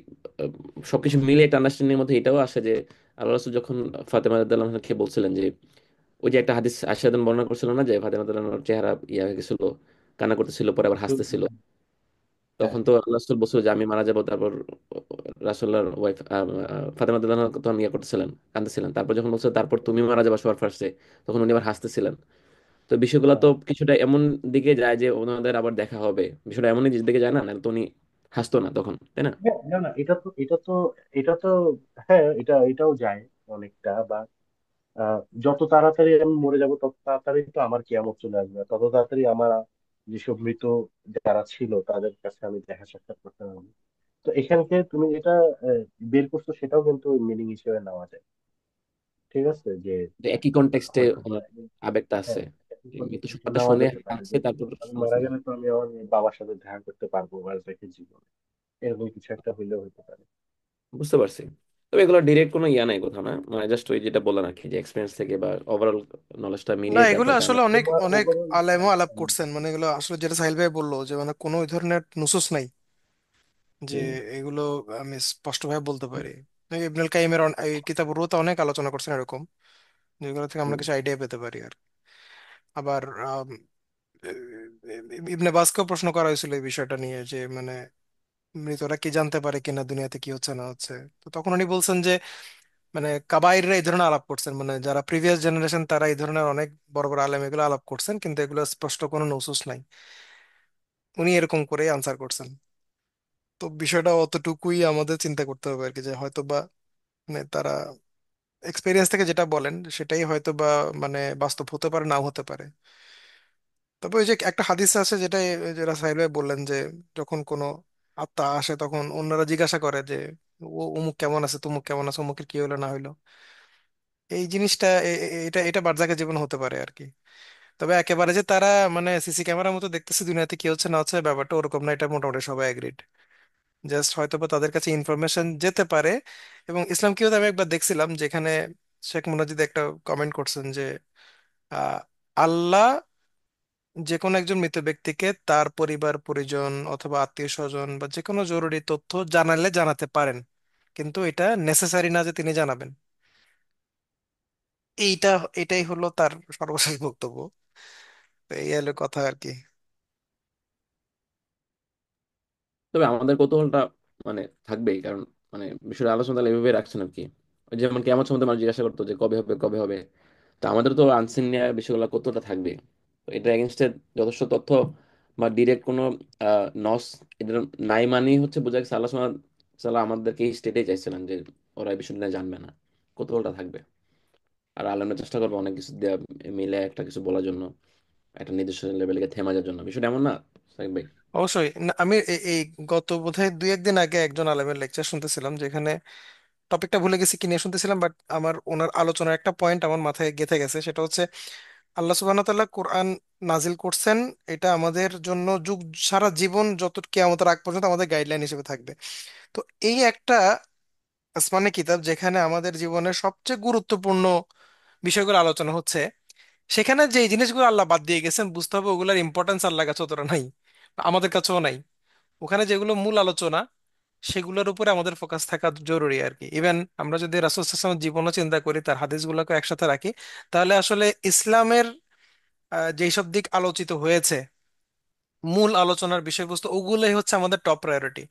আহ, সবকিছু মিলে একটা আন্ডারস্ট্যান্ডিং এর মধ্যে এটাও আসে যে আল্লাহ রাসূল যখন ফাতেমা রাদিয়াল্লাহু আনহাকে বলছিলেন যে, ওই যে একটা হাদিস আশাদন বর্ণনা করছিল না, যে ফাতেমা রাদিয়াল্লাহু আনহার চেহারা ইয়া হয়ে গেছিল, কান্না করতেছিল, পরে আবার হাসতেছিল। হ্যাঁ, তখন তো আল্লাহ রাসূল বলছিল যে আমি মারা যাবো, তারপর রাসূলুল্লাহর ওয়াইফ ফাতেমা রাদিয়াল্লাহু আনহা তখন ইয়া করতেছিলেন, কাঁদতেছিলেন। তারপর যখন বলছে তারপর তুমি মারা যাবা সবার ফার্স্টে, তখন উনি আবার হাসতেছিলেন। তো বিষয়গুলো হ্যাঁ, তো কিছুটা এমন দিকে যায় যে ওনাদের আবার দেখা হবে, বিষয়টা এমনই দিকে যায় না, না তো উনি হাসতো না তখন, তাই না? হ্যাঁ, না, না, এটা তো হ্যাঁ, এটাও যায় অনেকটা। বা যত তাড়াতাড়ি আমি মরে যাব, তত তাড়াতাড়ি তো আমার কিয়ামত চলে আসবে, তত তাড়াতাড়ি আমার যেসব মৃত যারা ছিল তাদের কাছে আমি দেখা সাক্ষাৎ করতে পারবো। তো এখানকে তুমি যেটা আহ, বের করছো, সেটাও কিন্তু মিনিং হিসেবে নেওয়া যায়। ঠিক আছে, যে যে একই কনটেক্সটে হয়তো বা ওনার আবেগটা আছে, হ্যাঁ, যে মৃত্যু এটা সংবাদটা নেওয়া শুনে যেতে পারে হাসছে, যে তারপর আমি মারা শুনছে। গেলে তো আমি আমার বাবার সাথে দেখা করতে পারবো, আর রেখে জীবনে এরকম কিছু একটা হইলেও হতে পারে। বুঝতে পারছি। তবে এগুলো ডিরেক্ট কোনো ইয়া নাই কোথাও না, মানে জাস্ট ওই যেটা বললাম আর কি, যে এক্সপিরিয়েন্স থেকে বা ওভারঅল নলেজটা না, মিলিয়ে এগুলো তারপরে আসলে আমরা। অনেক অনেক ওভারঅল আলেমও আলাপ করছেন, মানে এগুলো আসলে যেটা সাহিল ভাই বললো যে মানে কোনো ওই ধরনের নুসুস নাই যে এগুলো আমি স্পষ্টভাবে বলতে পারি। এই ইবনুল কাইমের এই কিতাব রুহুতে অনেক আলোচনা করছেন এরকম, যেগুলো থেকে আমরা কিছু আইডিয়া পেতে পারি আর। আবার ইবনে বাজকেও প্রশ্ন করা হয়েছিল এই বিষয়টা নিয়ে যে মানে মৃতরা কি জানতে পারে কিনা দুনিয়াতে কি হচ্ছে না হচ্ছে। তো তখন উনি বলছেন যে মানে কাবাইররা এই ধরনের আলাপ করছেন, মানে যারা প্রিভিয়াস জেনারেশন তারা এই ধরনের অনেক বড় বড় আলেম এগুলো আলাপ করছেন, কিন্তু এগুলো স্পষ্ট কোনো নসুস নাই। উনি এরকম করে আনসার করছেন। তো বিষয়টা অতটুকুই আমাদের চিন্তা করতে হবে আর কি, যে হয়তো বা মানে তারা এক্সপেরিয়েন্স থেকে যেটা বলেন সেটাই হয়তো বা মানে বাস্তব হতে পারে, নাও হতে পারে। তবে ওই যে একটা হাদিস আছে যেটা যেটা সাহিল ভাই বললেন যে যখন কোনো আত্মা আসে তখন অন্যরা জিজ্ঞাসা করে যে ও অমুক কেমন আছে, তমুক কেমন আছে, অমুকের কি হলো না হইলো। এই জিনিসটা এটা এটা বার্জাকের জীবন হতে পারে আর কি। তবে একেবারে যে তারা মানে সিসি ক্যামেরার মতো দেখতেছে দুনিয়াতে কি হচ্ছে না হচ্ছে, ব্যাপারটা ওরকম না, এটা মোটামুটি সবাই এগ্রিড। জাস্ট হয়তো বা তাদের কাছে ইনফরমেশন যেতে পারে। এবং ইসলাম কিও আমি একবার দেখছিলাম যেখানে শেখ মুনাজিদ একটা কমেন্ট করছেন যে আহ, আল্লাহ যে কোনো একজন মৃত ব্যক্তিকে তার পরিবার পরিজন অথবা আত্মীয় স্বজন বা যে কোনো জরুরি তথ্য জানালে জানাতে পারেন, কিন্তু এটা নেসেসারি না যে তিনি জানাবেন। এইটা এটাই হলো তার সর্বশেষ বক্তব্য। তো এই হলো কথা আর কি। তবে আমাদের কৌতূহলটা মানে থাকবেই, কারণ মানে বিষয়টা আলোচনা তাহলে এভাবে রাখছেন আর কি। ওই যেমন কেমন সময় মানুষ জিজ্ঞাসা করতো যে কবে হবে কবে হবে, তো আমাদের তো আনসিন নিয়ে বিষয়গুলো কতটা থাকবে। তো এটা এগেনস্টে যথেষ্ট তথ্য বা ডিরেক্ট কোনো নস এটা নাই, মানেই হচ্ছে বোঝা গেছে আল্লাহ সুবহানাহু ওয়া তাআলা আমাদেরকে এই স্টেটেই চাইছিলেন যে ওরা এই বিষয়টা নিয়ে জানবে না, কৌতূহলটা থাকবে। আর আল্লাহ চেষ্টা করবো অনেক কিছু দেয়া মিলে একটা কিছু বলার জন্য, একটা নির্দিষ্ট লেভেলকে থেমা যাওয়ার জন্য। বিষয়টা এমন না সাকিব ভাই? অবশ্যই না, আমি এই গত বোধহয় দুই একদিন আগে একজন আলেমের লেকচার শুনতেছিলাম, যেখানে টপিকটা ভুলে গেছি কি নিয়ে শুনতেছিলাম, বাট আমার ওনার আলোচনার একটা পয়েন্ট আমার মাথায় গেঁথে গেছে। সেটা হচ্ছে আল্লাহ সুবহানাহু ওয়া তাআলা কোরআন নাজিল করছেন, এটা আমাদের জন্য যুগ সারা জীবন যত কিয়ামতের আগ পর্যন্ত আমাদের গাইডলাইন হিসেবে থাকবে। তো এই একটা আসমানি কিতাব যেখানে আমাদের জীবনের সবচেয়ে গুরুত্বপূর্ণ বিষয়গুলো আলোচনা হচ্ছে, সেখানে যে জিনিসগুলো আল্লাহ বাদ দিয়ে গেছেন বুঝতে হবে ওগুলোর ইম্পর্টেন্স আল্লাহর কাছে অতটা নাই, আমাদের কাছেও নাই। ওখানে যেগুলো মূল আলোচনা সেগুলোর উপরে আমাদের ফোকাস থাকা জরুরি আর কি। ইভেন আমরা যদি রাসূল সাল্লাল্লাহু আলাইহি ওয়াসাল্লামের জীবনও চিন্তা করি, তার হাদিসগুলোকে একসাথে রাখি, তাহলে আসলে ইসলামের যেসব দিক আলোচিত হয়েছে মূল আলোচনার বিষয়বস্তু ওগুলোই হচ্ছে আমাদের টপ প্রায়োরিটি।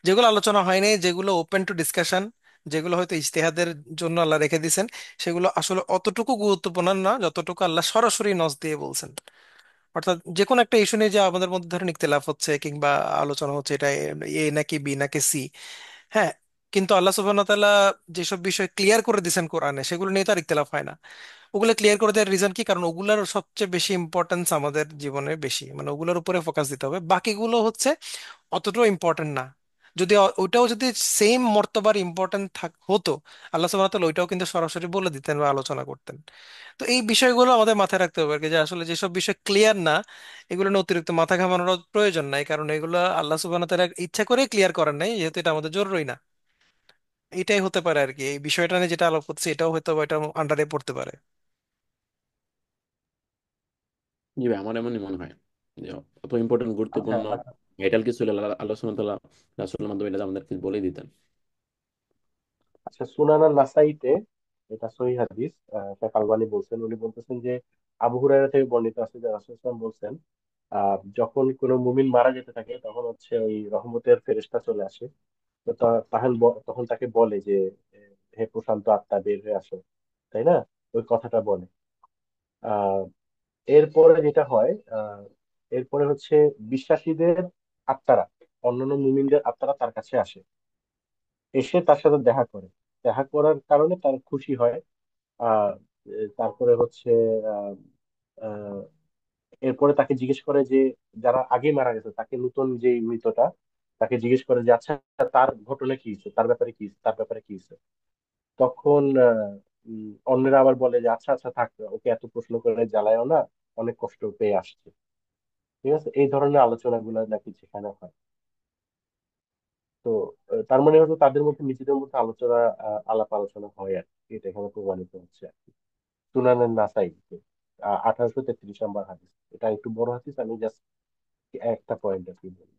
যেগুলো আলোচনা হয়নি, যেগুলো ওপেন টু ডিসকাশন, যেগুলো হয়তো ইজতিহাদের জন্য আল্লাহ রেখে দিয়েছেন, সেগুলো আসলে অতটুকু গুরুত্বপূর্ণ না যতটুকু আল্লাহ সরাসরি নস দিয়ে বলছেন। অর্থাৎ যে কোনো একটা ইস্যু নিয়ে যে আমাদের মধ্যে ধরেন ইখতিলাফ হচ্ছে কিংবা আলোচনা হচ্ছে এটা এ নাকি বি নাকি সি, হ্যাঁ, কিন্তু আল্লাহ সুবহানাহু ওয়া তাআলা যেসব বিষয় ক্লিয়ার করে দিয়েছেন কোরআনে সেগুলো নিয়ে তো আর ইখতিলাফ হয় না। ওগুলো ক্লিয়ার করে দেওয়ার রিজন কি? কারণ ওগুলোর সবচেয়ে বেশি ইম্পর্টেন্স আমাদের জীবনে বেশি, মানে ওগুলোর উপরে ফোকাস দিতে হবে, বাকিগুলো হচ্ছে অতটাও ইম্পর্টেন্ট না। যদি ওইটাও যদি সেম মর্তবার ইম্পর্টেন্ট হতো, আল্লাহ সুবহানাহু ওয়া তাআলা ওইটাও কিন্তু সরাসরি বলে দিতেন বা আলোচনা করতেন। তো এই বিষয়গুলো আমাদের মাথায় রাখতে হবে আর কি, যে আসলে যেসব বিষয় ক্লিয়ার না এগুলো নিয়ে অতিরিক্ত মাথা ঘামানোর প্রয়োজন নাই, কারণ এগুলো আল্লাহ সুবহানাহু ওয়া তাআলা ইচ্ছা করে ক্লিয়ার করেন নাই, যেহেতু এটা আমাদের জরুরি না। এটাই হতে পারে আর কি, এই বিষয়টা নিয়ে যেটা আলোচ করছি এটাও হয়তো বা এটা আন্ডারে পড়তে পারে। জি ভাই, আমার এমনই মনে হয় যে অত ইম্পর্টেন্ট আচ্ছা গুরুত্বপূর্ণ আচ্ছা ভাইটাল কিছু হলে আল্লাহ সুবহানাহু ওয়া তাআলা রাসূলের মাধ্যমে এটা আমাদেরকে বলেই দিতেন। আচ্ছা, সুনান আল নাসাইতে, এটা সহিহ হাদিস, শেখ আলবানী বলছেন, উনি বলতেছেন যে আবু হুরায়রা থেকে বর্ণিত আছে যে রাসূল সাল্লাল্লাহু আলাইহি ওয়াসাল্লাম বলছেন যখন কোনো মুমিন মারা যেতে থাকে তখন হচ্ছে ওই রহমতের ফেরেশতা চলে আসে। তো তখন তাকে বলে যে হে প্রশান্ত আত্মা বের হয়ে আসো, তাই না? ওই কথাটা বলে। আহ এরপরে যেটা হয়, এরপরে হচ্ছে বিশ্বাসীদের আত্মারা, অন্যান্য মুমিনদের আত্মারা তার কাছে আসে, এসে তার সাথে দেখা করে। দেখা করার কারণে তার খুশি হয়। আহ তারপরে হচ্ছে আহ আহ, এরপরে তাকে জিজ্ঞেস করে যে যারা আগে মারা গেছে তাকে, নতুন যে মৃতটা, তাকে জিজ্ঞেস করে যে আচ্ছা, তার ঘটনা কি হয়েছে, তার ব্যাপারে কি হয়েছে, তার ব্যাপারে কি হয়েছে। তখন অন্যরা আবার বলে যে আচ্ছা আচ্ছা থাক, ওকে এত প্রশ্ন করে জ্বালায়ও না, অনেক কষ্ট পেয়ে আসছে। ঠিক আছে, এই ধরনের আলোচনাগুলো নাকি সেখানে হয়। তো তার মানে হয়তো তাদের মধ্যে নিজেদের মধ্যে আলোচনা, আলাপ আলোচনা হয় আর কি। এটা এখানে প্রমাণিত হচ্ছে আর কি। সুনানের নাসাই 1833 নম্বর হাদিস। এটা একটু বড় হাদিস, আমি জাস্ট একটা পয়েন্ট আর কি বলি।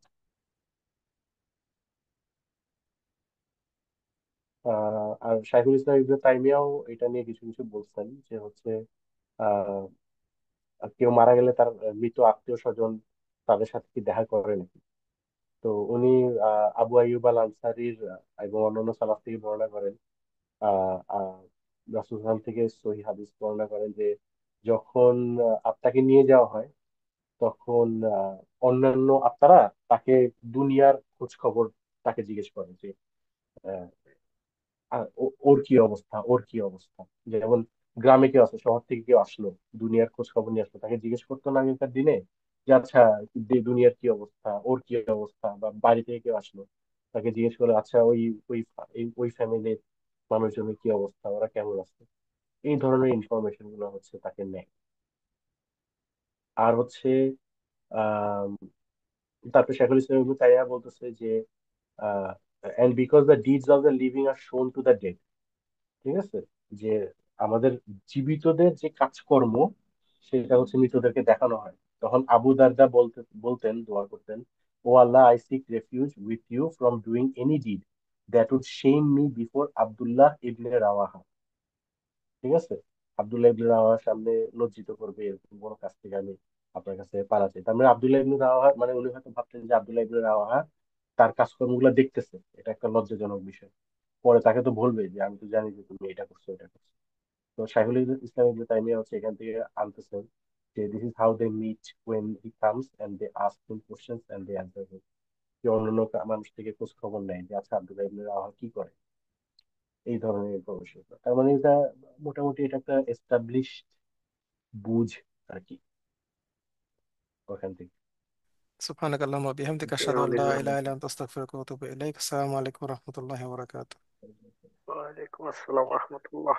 আর শাইখুল ইসলাম ইবনে তাইমিয়াও এটা নিয়ে কিছু কিছু বলছেন যে হচ্ছে আহ কেউ মারা গেলে তার মৃত আত্মীয় স্বজন তাদের সাথে কি দেখা করে নাকি। তো উনি আবু আইয়ুব আল আনসারীর এবং অন্যান্য সালাফ থেকে বর্ণনা করেন, আহ আহ রাসূল সাল্লাল্লাহু আলাইহি ওয়াসাল্লাম থেকে সহিহ হাদিস বর্ণনা করেন যে যখন আত্মাকে নিয়ে যাওয়া হয় তখন অন্যান্য আত্মারা তাকে দুনিয়ার খোঁজ খবর তাকে জিজ্ঞেস করে যে আহ, ওর কি অবস্থা, ওর কি অবস্থা। যেমন গ্রামে কেউ আছে, শহর থেকে কেউ আসলো, দুনিয়ার খোঁজ খবর নিয়ে আসলো, তাকে জিজ্ঞেস করতো না আগেকার দিনে যে আচ্ছা দুনিয়ার কি অবস্থা, ওর কি অবস্থা। বা বাড়ি থেকে কেউ আসলো, তাকে জিজ্ঞেস করে আচ্ছা ওই ওই ফ্যামিলির মানুষজনের কি অবস্থা, ওরা কেমন আছে। এই ধরনের ইনফরমেশন গুলো হচ্ছে তাকে নেয়। আর হচ্ছে আহ তারপর শেখুল ইসলাম ইবনে তাইমিয়া বলতেছে যে and because the deeds of the living are shown to the dead. ঠিক আছে, যে আমাদের জীবিতদের যে কাজকর্ম সেটা হচ্ছে মৃতদেরকে দেখানো হয়। তখন আবু দারদা বলতেন, দোয়া করতেন, O Allah, I seek refuge with you from doing any deed that would shame me before Abdullah ibn Rawaha. ঠিক আছে, আব্দুল্লাহ ইবনে রাওয়াহার সামনে লজ্জিত করবে এরকম কোনো কাজ থেকে আমি আপনার কাছে পালা চাই। তার মানে আব্দুল্লাহ ইবনে রাওয়াহা, মানে উনি হয়তো ভাবতেন যে আব্দুল্লাহ ইবনে রাওয়াহা তার কাজকর্মগুলো দেখতেছে, এটা একটা লজ্জাজনক বিষয়। পরে তাকে তো বলবে যে আমি তো জানি যে তুমি এটা করছো, এটা করছো। তো শাইখুল ইসলাম ইবনে তাইমিয়া হচ্ছে এখান থেকে আনতেছেন যে this is how they meet when he comes and they ask him questions and they answer him. যে অন্যান্য মানুষ থেকে খোঁজ খবর নেয় যে আচ্ছা আব্দুল্লাহ ইবনে রাওয়াহা কি করে, এই ধরনের ইনফরমেশন। তার মানে এটা মোটামুটি এটা একটা এস্টাবলিশড বুঝ আর কি ওখান থেকে। সুবহানাক আল্লাহুম্মা ওয়া বিহামদিকা আশহাদু আল্লা ইলাহা ইল্লা আনতা আস্তাগফিরুকা ওয়া আতুবু ইলাইক। আসসালামু আলাইকুম ওয়া রাহমাতুল্লাহি ওয়া বারাকাতুহু। ওয়ালাইকুম আসসালাম রহমতুল্লাহ।